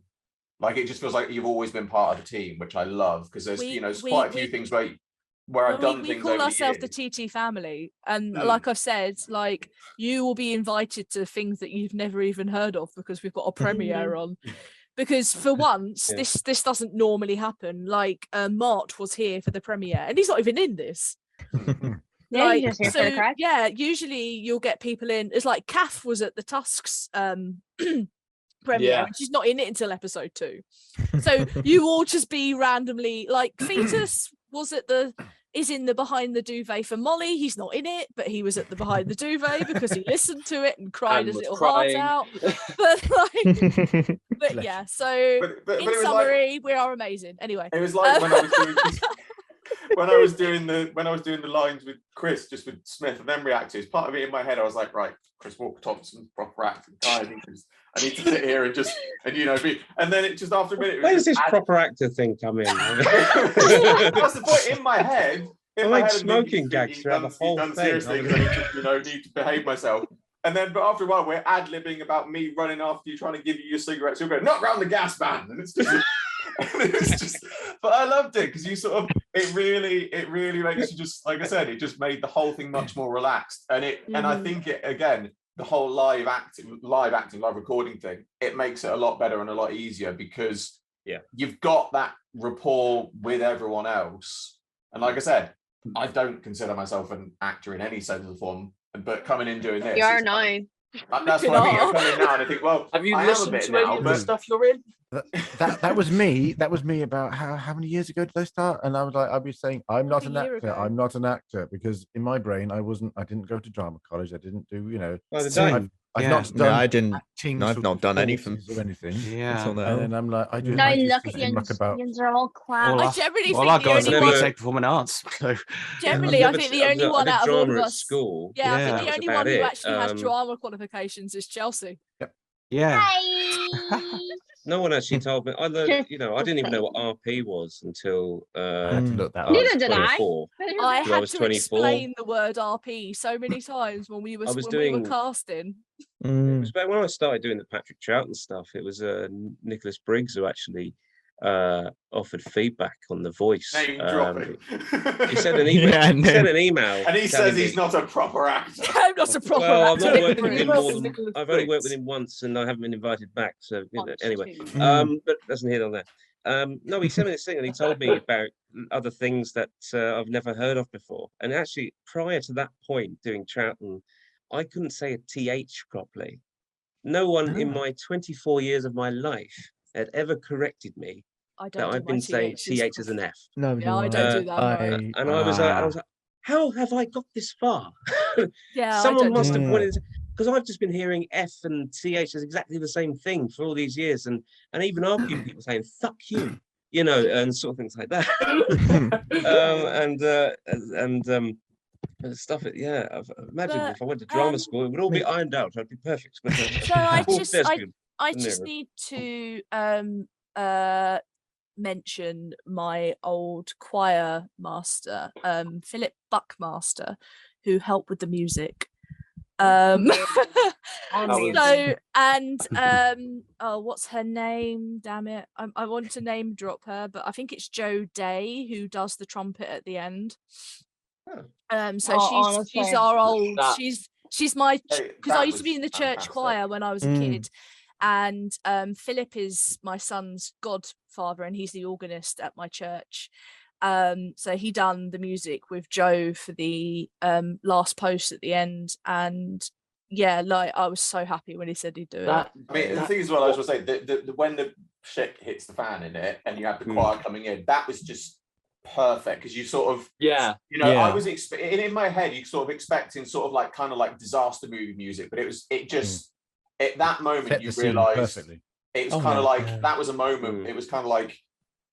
Like it just feels like you've always been part of the team, which I love, because there's there's quite a few things where I've done things. We call ourselves the TT family, and like I've said, like you will be invited to things that you've never even heard of because we've got a premiere on. Because for once, this doesn't normally happen. Like Mart was here for the premiere, and he's not even in this. Usually you'll get people in. It's like Kath was at the Tusks premiere, and she's not in it until episode 2. So you all just be randomly like Fetus is in the behind the duvet for Molly. He's not in it, but he was at the behind the duvet because he listened to it and cried his little heart out. But yeah, so in summary, we are amazing. Anyway, it was like when I was doing the lines with Chris, just with Smith and them reactors, part of it in my head, I was like, right, Chris Walker Thompson, proper acting guy. I need to sit here and and then it just after a minute. Where does this proper actor thing come in? That's the point in my head. Smoking gags throughout the whole thing. Seriously, I need to behave myself. And then, but after a while, we're ad-libbing about me running after you, trying to give you your cigarettes. You're going, not round the gas band, and it's just. But I loved it because it really makes you just, like I said, it just made the whole thing much more relaxed, and I think it again. The whole live recording thing, it makes it a lot better and a lot easier because you've got that rapport with everyone else. And like I said, I don't consider myself an actor in any sense of the form, but coming in doing this, You are it's now. kind of- that's what I mean. I come in now and I think, well, have you I am a listened bit to any now, of the but stuff you're in? That was me. That was me about how many years ago did I start? And I was like, I'd be saying, I'm not an actor. I'm not an actor, because in my brain, I didn't go to drama college. I didn't do, By the day. I've not done. No, I didn't. acting I've sort not of done anything courses or anything. until now. And then I'm like, I Now just look do at some muck you, about. are all class. I generally All think I the got is a only one. BTEC performing arts. So. Generally, I think the only one I did out of all of drama at us. school. Yeah, I that think the was only about one who it. actually has drama qualifications is Chelsea. Yeah. No one actually told me. I learned, I didn't even know what RP was until I had to look that was up. Neither did I. 24. I Till I had was to 24. explain the word RP so many times when we were casting. It was back when I started doing the Patrick Troughton stuff. It was Nicholas Briggs who actually offered feedback on the voice. Name dropping. He sent an email. He sent an email, and he says he's not a proper actor. I'm not a proper Well, I've actor. not worked with him more than I've only worked with him once, and I haven't been invited back. So anyway, but doesn't hit on that. No, he sent me this thing, and he told me about other things that I've never heard of before. And actually, prior to that point, doing Troughton, I couldn't say a TH properly. No one in my 24 years of my life had ever corrected me that I've been saying TH as an F. No, yeah, I don't do that. And I was like, how have I got this far? Yeah, Someone must have pointed, because I've just been hearing F and TH as exactly the same thing for all these years, and even our people saying "fuck you," and sort of things like that. And stuff. Yeah, I've imagined if I went to drama school, it would all be ironed out. I'd be perfect. But, So I just need to mention my old choir master, Philip Buckmaster, who helped with the music. What's her name? Damn it! I want to name drop her, but I think it's Jo Day who does the trumpet at the end. She's our old. She's my, because I used to be in the church choir when I was a kid, and Philip is my son's godfather, and he's the organist at my church. So he done the music with Joe for the last post at the end, and yeah, like I was so happy when he said he'd do it. I mean, the thing is, what I was going to say, when the shit hits the fan in it, and you have the choir coming in, that was just perfect, because you sort of I was in my head, you sort of expecting sort of like kind of like disaster movie music, but it just at that moment you realized it was kind of like that was a moment. It was kind of like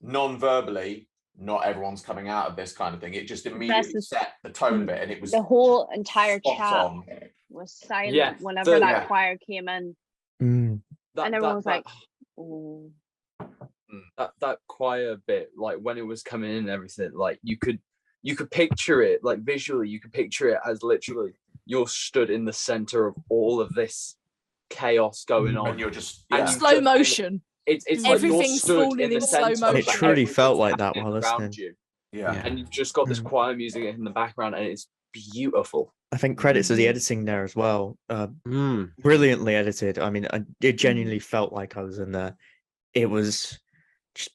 non-verbally, not everyone's coming out of this kind of thing. It just immediately set the tone of it, and it was the whole entire chat on. was silent whenever that choir came in, and everyone was like, "Oh." That choir bit, like when it was coming in and everything, like you could picture it, like visually you could picture it as literally you're stood in the center of all of this chaos going on, and you're just and slow motion. It's everything's like falling in slow motion. It truly felt like that while listening. And you've just got this choir music in the background, and it's beautiful. I think credits to the editing there as well. Brilliantly edited. I mean, it genuinely felt like I was in there. It was just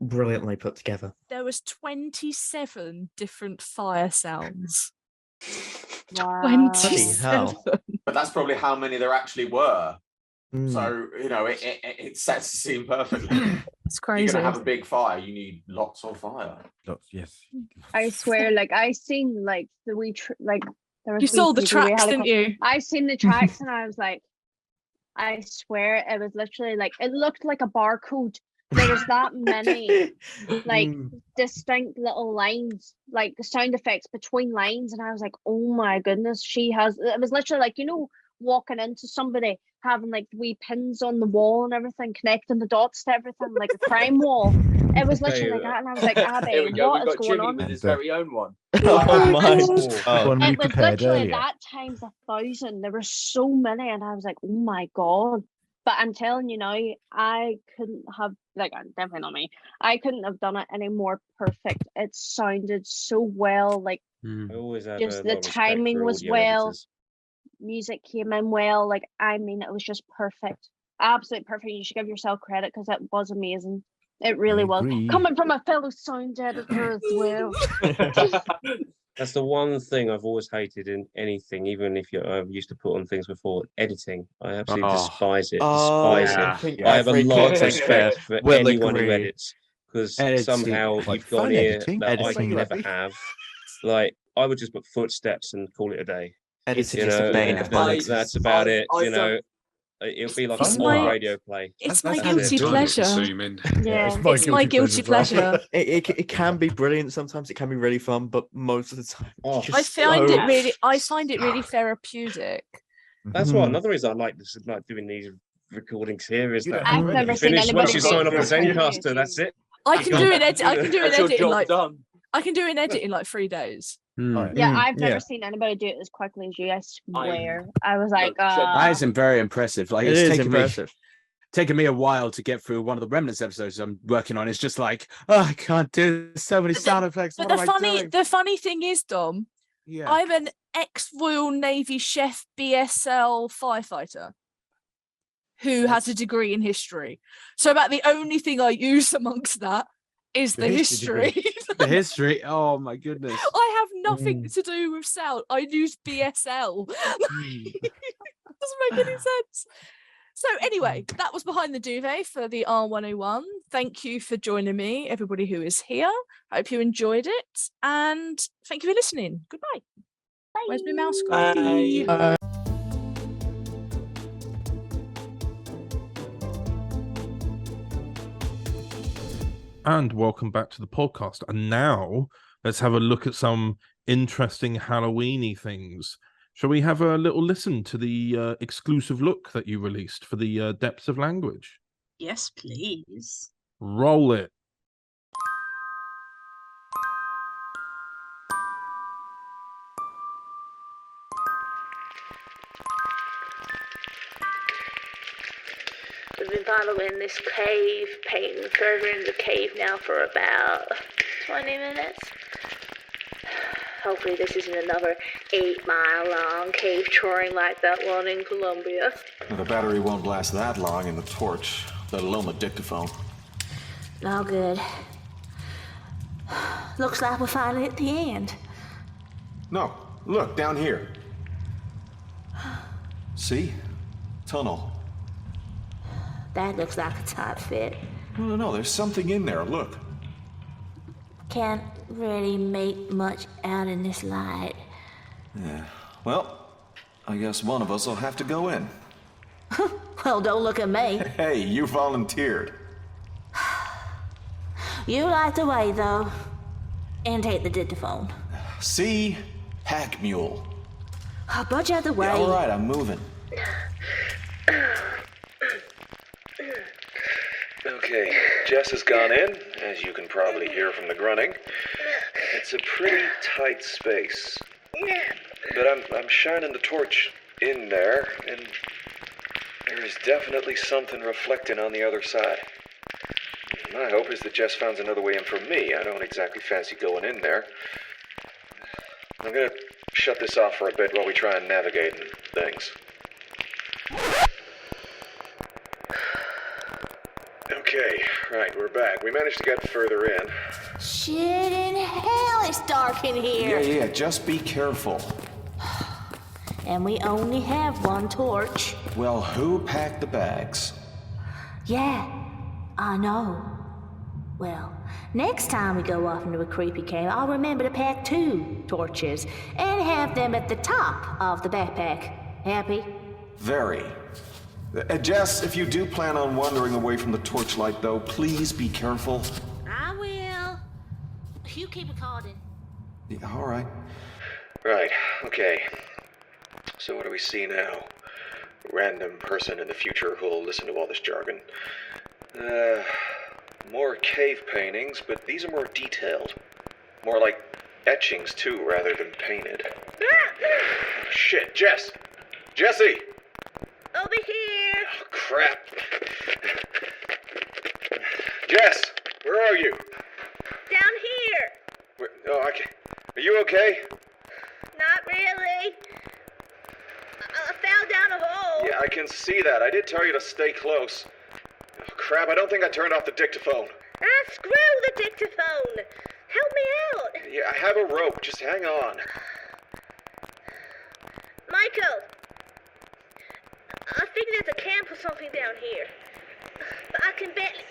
brilliantly put together. There was 27 different fire sounds. Wow. 27. But that's probably how many there actually were. So it sets the scene perfectly. It's crazy. You're gonna have a big fire. You need lots of fire. Lots, yes. I swear, like I seen like the wee there was. You saw the tracks, didn't you? I seen the tracks, and I was like, I swear it was literally like it looked like a barcode. There was that many like distinct little lines, like sound effects between lines, and I was like, oh my goodness, it was literally like, walking into somebody having like wee pins on the wall and everything, connecting the dots to everything, like a crime wall. It was literally like that, and I was like, Abby, here we go. what We've is got going Jimmy on? with his very own one. Oh my! It was literally that times 1,000. There were so many, and I was like, oh my god. But I'm telling you now, I couldn't have, like, definitely not me, I couldn't have done it any more perfect. It sounded so well, like, just the timing was well, music came in well, like, I mean, it was just perfect. Absolutely perfect. You should give yourself credit, because it was amazing. It really was. agree. Coming from a fellow sound editor as well. That's the one thing I've always hated in anything, even if I used to put on things before. Editing. I absolutely despise it. Despise it. I have a lot of respect for anyone who edits, because somehow you've got an ear that I can never have. Like, I would just put footsteps and call it a day. Editing is the bane of my that's about it. It'll be like a radio play. It's my guilty pleasure. Yeah, it's my guilty pleasure. It can be brilliant sometimes. It can be really fun, but most of the time, I find it really therapeutic. That's why another reason I like this, like doing these recordings here, is that I've never seen anybody once you sign up as Zencaster, that's it. I can do an edit. I can do an That's your edit in job like done. I can do an edit in like 3 days. Yeah, I've never seen anybody do it as quickly as you. I swear. I was like, that is very impressive. Like, It it's is taken impressive. taken me a while to get through one of the Remnants episodes I'm working on. It's just like, oh, I can't do so many sound effects. But What am I doing? the funny thing is, Dom, I'm an ex-Royal Navy chef BSL firefighter who has a degree in history. So about the only thing I use amongst that is the history. The history. Oh my goodness. I have nothing to do with sound. I use BSL. Doesn't make any sense. So anyway, that was Behind the Duvet for the R101. Thank you for joining me, everybody who is here. I hope you enjoyed it, and thank you for listening. Goodbye. Bye. Where's my mouse gone? Bye. And welcome back to the podcast. And now let's have a look at some interesting Halloweeny things. Shall we have a little listen to the exclusive look that you released for the Depths of Language? Yes, please. Roll it. We've been following this cave painting further into the cave now for about 20 minutes. Hopefully this isn't another 8-mile-long cave touring like that one in Colombia. The battery won't last that long in the torch, let alone the dictaphone. No good. Looks like we're finally at the end. No, look, down here. See? Tunnel. That looks like a tight fit. No, there's something in there, look. Can't really make much out in this light. Yeah, well, I guess one of us will have to go in. Well, don't look at me. Hey, you volunteered. You light the way, though, and take the dictaphone. See? Hack mule. I'll budge out the way. Yeah, all right, I'm moving. Okay, Jess has gone in, as you can probably hear from the grunting. It's a pretty tight space. But I'm shining the torch in there, and there is definitely something reflecting on the other side. My hope is that Jess finds another way in for me. I don't exactly fancy going in there. I'm gonna shut this off for a bit while we try and navigate and things. Okay, right, we're back. We managed to get further in. Shit in hell, it's dark in here. Yeah, just be careful. And we only have one torch. Well, who packed the bags? Yeah, I know. Well, next time we go off into a creepy cave, I'll remember to pack 2 torches and have them at the top of the backpack. Happy? Very. Jess, if you do plan on wandering away from the torchlight, though, please be careful. I will. You keep recording. Yeah, all right. Right, okay. So what do we see now? Random person in the future who'll listen to all this jargon. More cave paintings, but these are more detailed. More like etchings, too, rather than painted. Oh, shit, Jess! Jessie! Over here! Oh, crap. Jess, where are you? Down here! I can't. Are you okay? Not really. I fell down a hole. Yeah, I can see that. I did tell you to stay close. Oh, crap, I don't think I turned off the dictaphone. Ah, screw the dictaphone! Help me out! Yeah, I have a rope. Just hang on. Michael! I think there's a camp or something down here. But I can barely...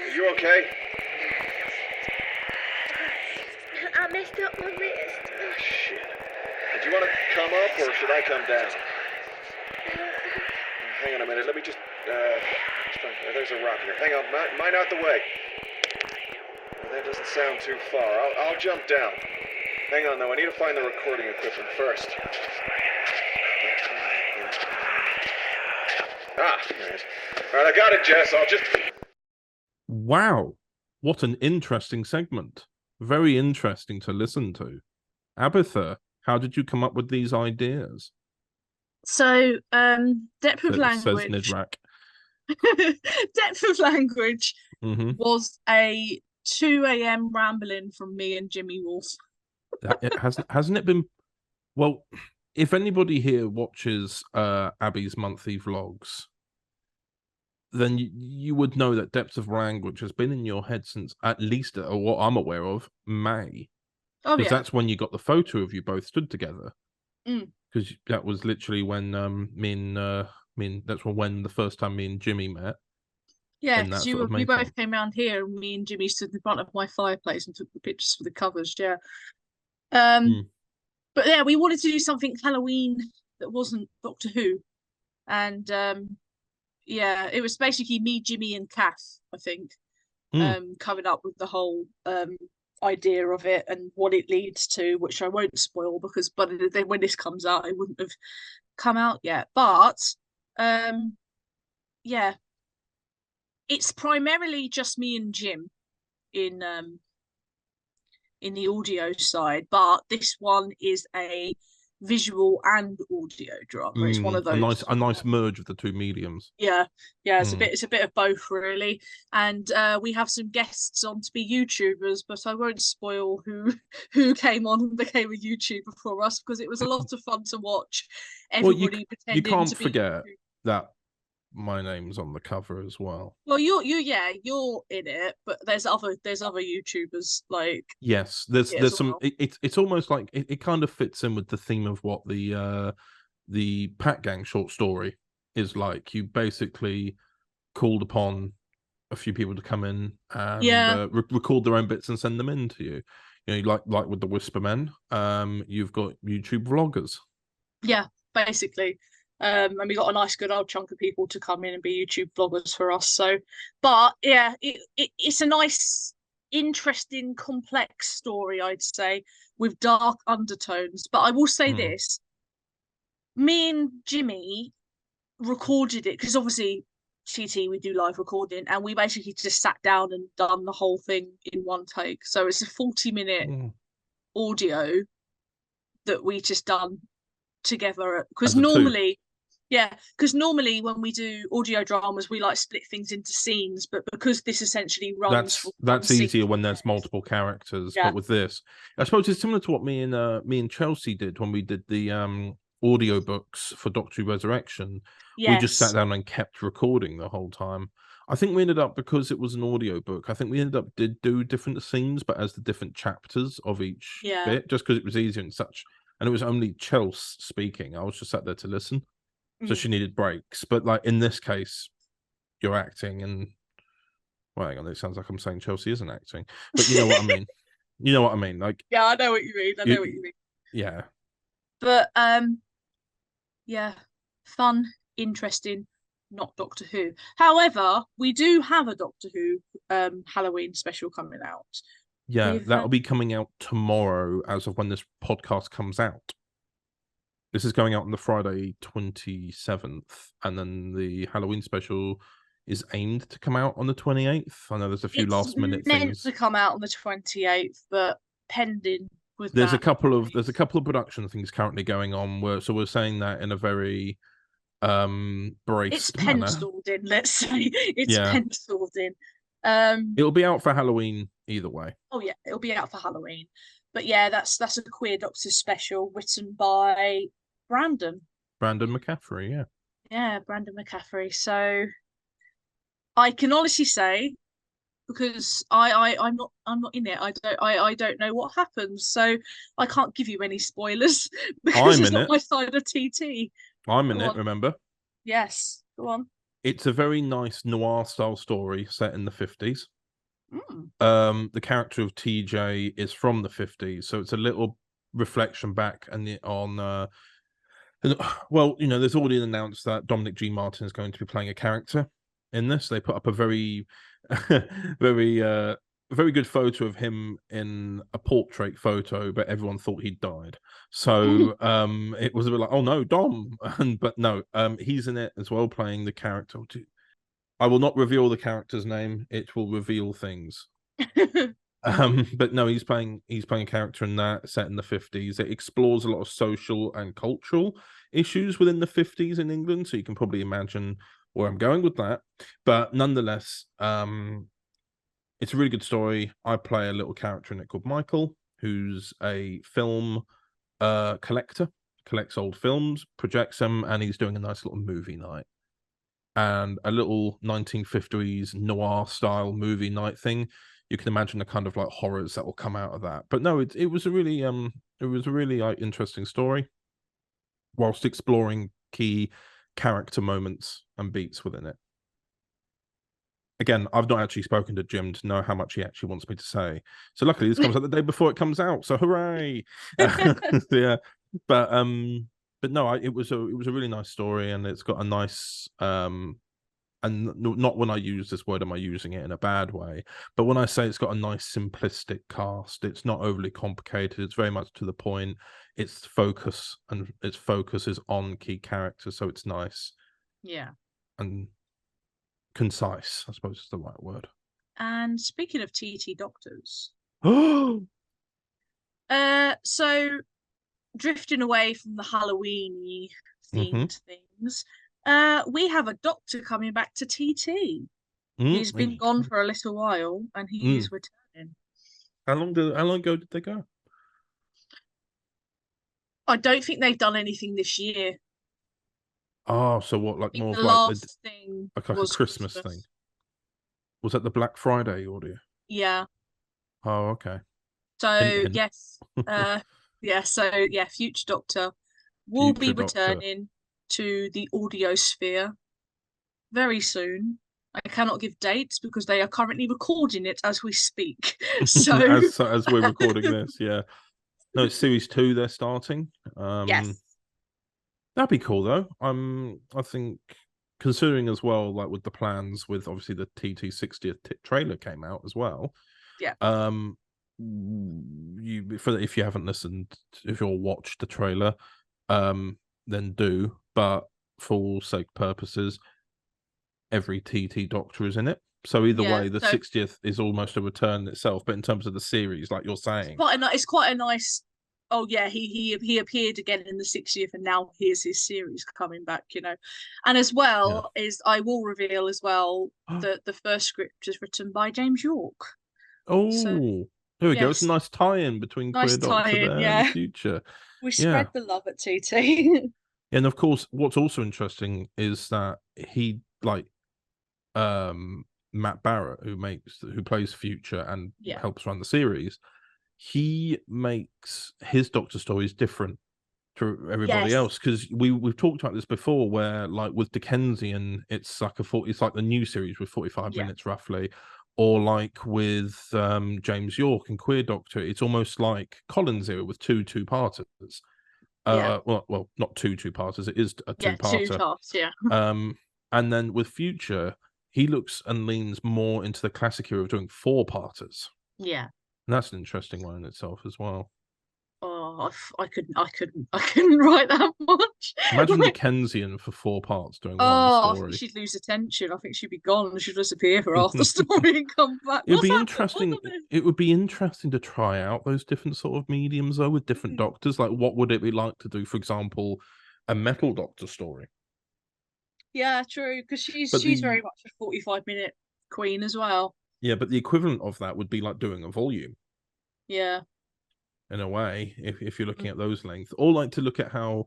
Are you okay? I messed up my wrist. Oh, shit. Do you want to come up, or should I come down? Hang on a minute. Let me just... there's a rock here. Hang on. Mine out the way. That doesn't sound too far. I'll jump down. Hang on, though. I need to find the recording equipment first. Ah, there it is. All right, I got it, Jess. I'll just... Wow. What an interesting segment. Very interesting to listen to. Abitha, how did you come up with these ideas? So, depth of Says language. Nidrak. Depth of language Mhm. was a 2 a.m. rambling from me and Jimmy Wolf. It hasn't it been? Well, if anybody here watches Abby's monthly vlogs, then you would know that depth of language has been in your head since at least, or what I'm aware of, May. Oh, Because yeah. that's when you got the photo of you both stood together. Mm. Because that was literally when that's when the first time me and Jimmy met. Yeah, in that because sort of we makeup. both came round here and me and Jimmy stood in front of my fireplace and took the pictures for the covers, yeah. But yeah, we wanted to do something Halloween that wasn't Doctor Who. And yeah, it was basically me, Jimmy and Kath, I think, coming up with the whole idea of it and what it leads to, which I won't spoil because then when this comes out, it wouldn't have come out yet. But yeah, it's primarily just me and Jim in the audio side, but this one is a visual and audio drama. It's one of those. A nice merge of the two mediums. Yeah, it's a bit of both really, and we have some guests on to be YouTubers, but I won't spoil who came on and became a YouTuber for us because it was a lot of fun to watch. Everybody pretending you can't to be forget that my name's on the cover as well. Well, you're in it, but there's other YouTubers like Yes, there's as some. well. It's almost like it kind of fits in with the theme of what the Pat Gang short story is like. You basically called upon a few people to come in and record their own bits and send them in to you. You know, like with the Whisper Men, you've got YouTube vloggers. Yeah, basically. And we got a nice good old chunk of people to come in and be YouTube vloggers for us. So, but yeah, it's a nice, interesting, complex story, I'd say, with dark undertones. But I will say this, me and Jimmy recorded it because obviously TT, we do live recording, and we basically just sat down and done the whole thing in one take. So it's a 40-minute audio that we just done together because normally when we do audio dramas we like split things into scenes, but because this essentially runs that's easier when there's multiple characters. But with this, I suppose it's similar to what me and Chelsea did when we did the audio books for Doctor Who Resurrection. We just sat down and kept recording the whole time. I think we ended up, because it was an audio book, I think we ended up did do different scenes but as the different chapters of each bit, just because it was easier and such. And it was only Chelsea speaking. I was just sat there to listen. So she needed breaks. But like in this case, you're acting and... Well, hang on, it sounds like I'm saying Chelsea isn't acting. But you know what I mean. You know what I mean. Like, yeah, I know what you mean. I know what you mean. Yeah. But yeah, fun, interesting, not Doctor Who. However, we do have a Doctor Who Halloween special coming out. Yeah, that'll be coming out tomorrow as of when this podcast comes out. This is going out on the Friday 27th, and then the Halloween special is aimed to come out on the 28th. I know there's a few last minute meant things. to come out on the 28th, but pending with There's that. a couple of production things currently going on so we're saying that in a very braced It's manner. penciled in, let's say. It's penciled in. It'll be out for Halloween either way. Oh yeah, it'll be out for Halloween. But yeah, that's a Queer Doctor special written by Brandon McCaffrey, yeah. Yeah, Brandon McCaffrey. So I can honestly say because I'm not in it. I don't know what happens, so I can't give you any spoilers because I'm it's in not it. my side of TT. I'm in Go it. on. Remember? Yes, go on. It's a very nice noir style story set in the 50s. The character of TJ is from the 50s, so it's a little reflection back on. Well, you know, there's already announced that Dominic G. Martin is going to be playing a character in this. They put up a very, very good photo of him in a portrait photo, but everyone thought he'd died. So it was a bit like, oh no, Dom, but no, he's in it as well, playing the character. I will not reveal the character's name; it will reveal things. But no, he's playing a character in that set in the 50s. It explores a lot of social and cultural issues within the 50s in England, so you can probably imagine where I'm going with that. But nonetheless, it's a really good story. I play a little character in it called Michael, who's a film collector, collects old films, projects them, and he's doing a nice little movie night. And a little 1950s noir style movie night thing. You can imagine the kind of like horrors that will come out of that. But no, it was a really interesting story, whilst exploring key character moments and beats within it. Again, I've not actually spoken to Jim to know how much he actually wants me to say. So luckily, this comes out the day before it comes out. So hooray! Yeah, but no, it was a really nice story, and it's got a nice and not when I use this word am I using it in a bad way, but when I say it's got a nice simplistic cast, it's not overly complicated. It's very much to the point. Its focus is on key characters, so it's nice. Yeah. And concise, I suppose is the right word. And speaking of TT Doctors, Oh, so drifting away from the Halloween themed things, we have a doctor coming back to TT. He's been gone for a little while, and he is returning. How long ago did they go? I don't think they've done anything this year. Oh, so what? Like more of The like last thing like a was Christmas thing. Was that the Black Friday audio? Yeah. Oh, okay. So Hint. yes, yeah. So yeah, Future Doctor will be returning to the audio sphere very soon. I cannot give dates because they are currently recording it as we speak. So as we're recording this, yeah. No, it's series 2 they're starting. Yes. That'd be cool though. I think considering as well, like with the plans, with obviously the TT 60th trailer came out as well. Yeah. If you haven't listened, if you'll watch the trailer, then do. But for all sake purposes, every TT Doctor is in it. So either way, the 60th is almost a return itself. But in terms of the series, like you're saying, it's quite a nice. Oh yeah, he appeared again in the 60th, and now here's his series coming back. You know, and as well is I will reveal as well that the first script is written by James York. Oh, there we go. It's a nice tie-in between Queer Doctor there and the future. We spread the love at TT. And of course, what's also interesting is that he Matt Barrett, who plays Future and helps run the series, he makes his Doctor stories different to everybody else, because we've talked about this before, where like with Dickensian, it's like the new series with 45 minutes roughly, or like with James York and Queer Doctor, it's almost like Collins era with two-parters. Well, not two-parters. It is a two-parter. 2 parts, yeah. And then with Future, he looks and leans more into the classic era of doing 4-parters. Yeah. And that's an interesting one in itself as well. Oh, I couldn't write that much. Imagine Dickensian for 4 parts doing one story. I think she'd lose attention. I think she'd be gone. She'd disappear for half the story and come back. It'd be interesting. It would be interesting to try out those different sort of mediums though with different doctors. Like, what would it be like to do, for example, a Metal Doctor story? Yeah, true. Because she's very much a 45-minute queen as well. Yeah, but the equivalent of that would be like doing a volume. Yeah. In a way, if you're looking at those lengths, or like to look at how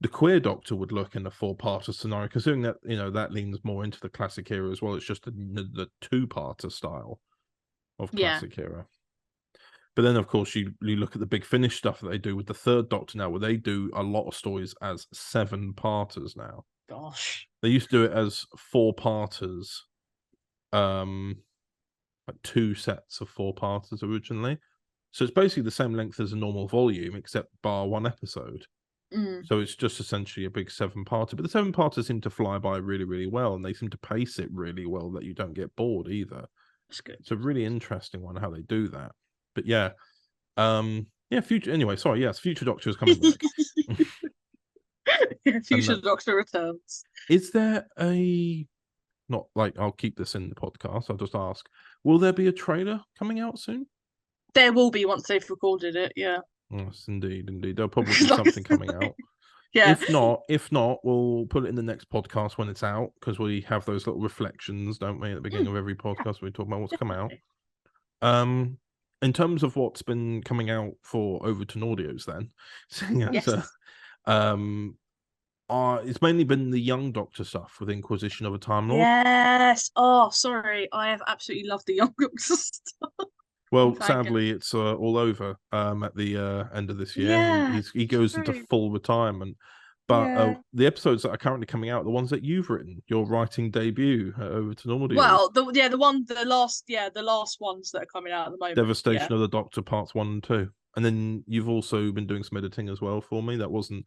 the queer Doctor would look in a 4-parter scenario, considering that that leans more into the classic era as well. It's just the 2-parter style of classic era. But then, of course, you look at the Big Finish stuff that they do with the 3rd Doctor now, where they do a lot of stories as 7-parters now. Gosh. They used to do it as 4-parters, like 2 sets of 4-parters originally. So it's basically the same length as a normal volume, except bar 1 episode. So it's just essentially a big 7-parter. But the 7-parters seem to fly by really, really well, and they seem to pace it really well that you don't get bored either. That's good. It's a really interesting one how they do that. But future. Anyway, sorry. Yes, Future Doctor is coming back. Future Doctor returns. Is there not like I'll keep this in the podcast? I'll just ask: will there be a trailer coming out soon? There will be once they've recorded it. Yeah. Yes, indeed. There'll probably be something coming out. Yeah. If not, we'll put it in the next podcast when it's out, because we have those little reflections, don't we, at the beginning of every podcast where we talk about what's come out. In terms of what's been coming out for Overton Audios, then, it's mainly been the Young Doctor stuff with Inquisition of a Time Lord. Yes. Oh, sorry. I have absolutely loved the Young Doctor stuff. Well, sadly, it's all over at the end of this year. Yeah, he goes into full retirement. But the episodes that are currently coming out are the ones that you've written, your writing debut at Overton Audio. Well, the last ones that are coming out at the moment. Devastation of the Doctor Parts 1 and 2. And then you've also been doing some editing as well for me. That wasn't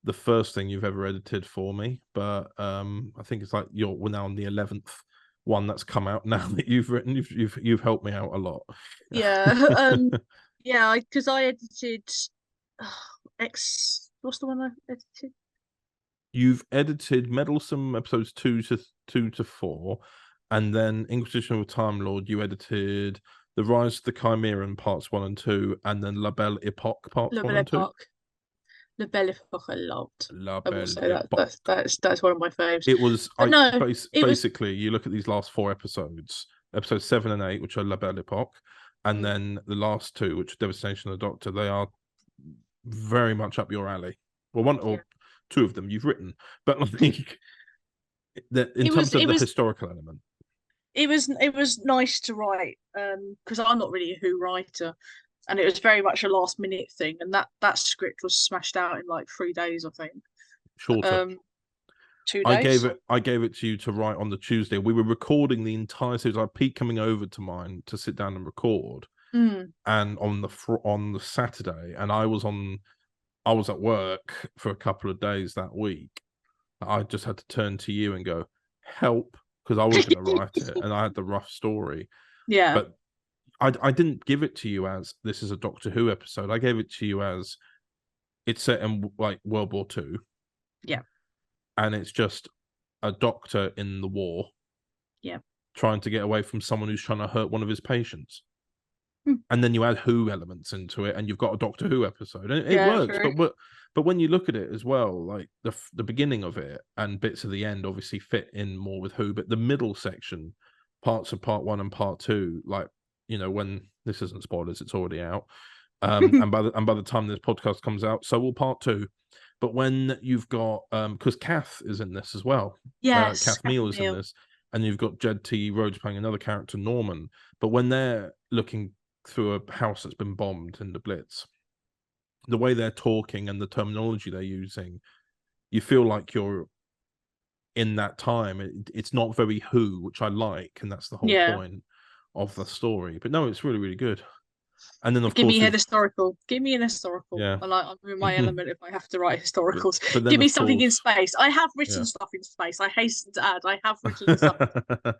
the first thing you've ever edited for me, but I think it's like we're now on the 11th one that's come out now that you've written. You've helped me out a lot. Because I edited what's the one I edited? You've edited Meddlesome episodes 2 to 4, and then Inquisition of a Time Lord. You edited The Rise of the Chimeran Parts 1 and 2, and then La Belle Epoque Parts 1 and 2. La Belle Epoque I loved. La I Belle will say Epoque. That's one of my faves. It was basically you look at these last 4 episodes, episodes 7 and 8, which are La Belle Epoque, and then the last 2, which are Devastation of the Doctor. They are very much up your alley. Well, 1 or 2 of them you've written, but like in terms of the historical element, it was nice to write because I'm not really a Who writer, and it was very much a last minute thing, and that script was smashed out in like 3 days, I think. Shorter. 2 days. I gave it to you to write on the Tuesday. We were recording the entire series. I had Pete coming over to mine to sit down and record, and on the Saturday, and I was at work for a couple of days that week. I just had to turn to you and go, help, because I was going to write it, and I had the rough story. Yeah. But I didn't give it to you as this is a Doctor Who episode. I gave it to you as it's set in like World War II. Yeah. And it's just a doctor in the war. Yeah. Trying to get away from someone who's trying to hurt one of his patients. And then you add Who elements into it, and you've got a Doctor Who episode, and it works. True. But when you look at it as well, like the beginning of it and bits of the end obviously fit in more with Who, but the middle section, parts of Part 1 and Part 2, like when this isn't spoilers, it's already out, and by the time this podcast comes out, so will Part 2. But when you've got because Kath is in this as well, yes, Kath Neal is in this, and you've got Jed T. Rhodes playing another character, Norman. But when they're looking through a house that's been bombed in the Blitz, the way they're talking and the terminology they're using, you feel like you're in that time. It's not very Who, which I like, and that's the whole point of the story. But no, it's really, really good. And then of give course, me an historical. Give me an historical. Yeah. I'm in my element if I have to write historicals. But then, give me of something in course- space. I have written stuff in space. I hasten to add, I have written stuff.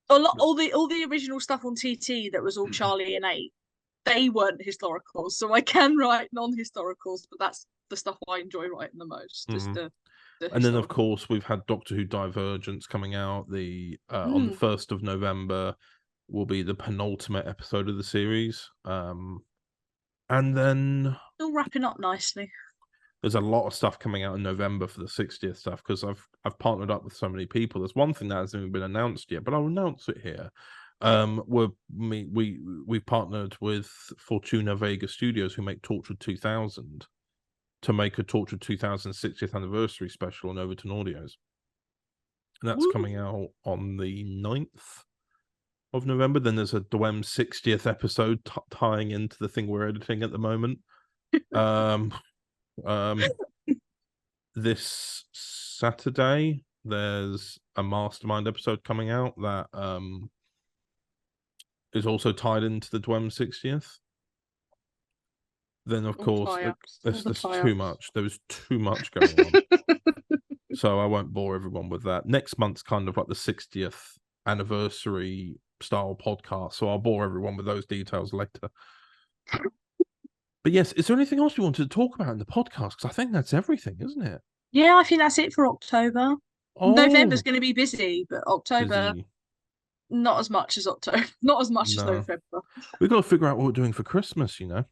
All the original stuff on TT that was all Charlie and 8, they weren't historicals, so I can write non-historicals, but that's the stuff I enjoy writing the most. Is the And then, of course, we've had Doctor Who Divergence coming out. On the 1st of November will be the penultimate episode of the series. And then still wrapping up nicely. there's a lot of stuff coming out in November for the 60th stuff, because I've partnered up with so many people. There's one thing that hasn't even been announced yet, but I'll announce it here. We've partnered with Fortuna Vega Studios, who make Torchwood 2000, to make a Torture 2060th anniversary special on Overton Audios. And that's coming out on the 9th of November. Then there's a Duvet 60th episode tying into the thing we're editing at the moment. This Saturday, there's a Mastermind episode coming out that is also tied into the Duvet 60th. Then, of course, there's too much. There was too much going on. So I won't bore everyone with that. Next month's kind of like the 60th anniversary style podcast. So I'll bore everyone with those details later. But yes, is there anything else you wanted to talk about in the podcast? Because I think that's everything, isn't it? Yeah, I think that's it for October. Oh. November's going to be busy, but October, not as much as October. Not as much as November. We've got to figure out what we're doing for Christmas, you know.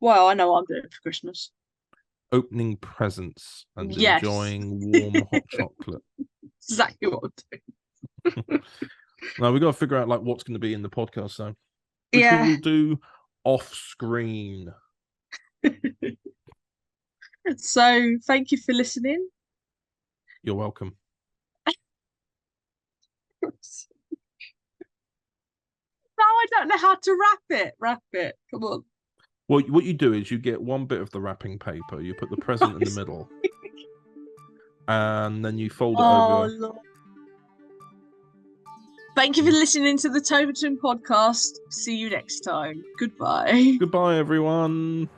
Well, I know what I'm doing for Christmas. Opening presents and enjoying warm hot chocolate. Exactly what I'm doing. Now we've got to figure out like what's going to be in the podcast, though. Which we will do off screen. So thank you for listening. You're welcome. Now I don't know how to wrap it. Come on. Well, what you do is you get one bit of the wrapping paper, you put the present in the middle, and then you fold it over. Lord. Thank you for listening to the ToverTon podcast. See you next time. Goodbye. Goodbye, everyone.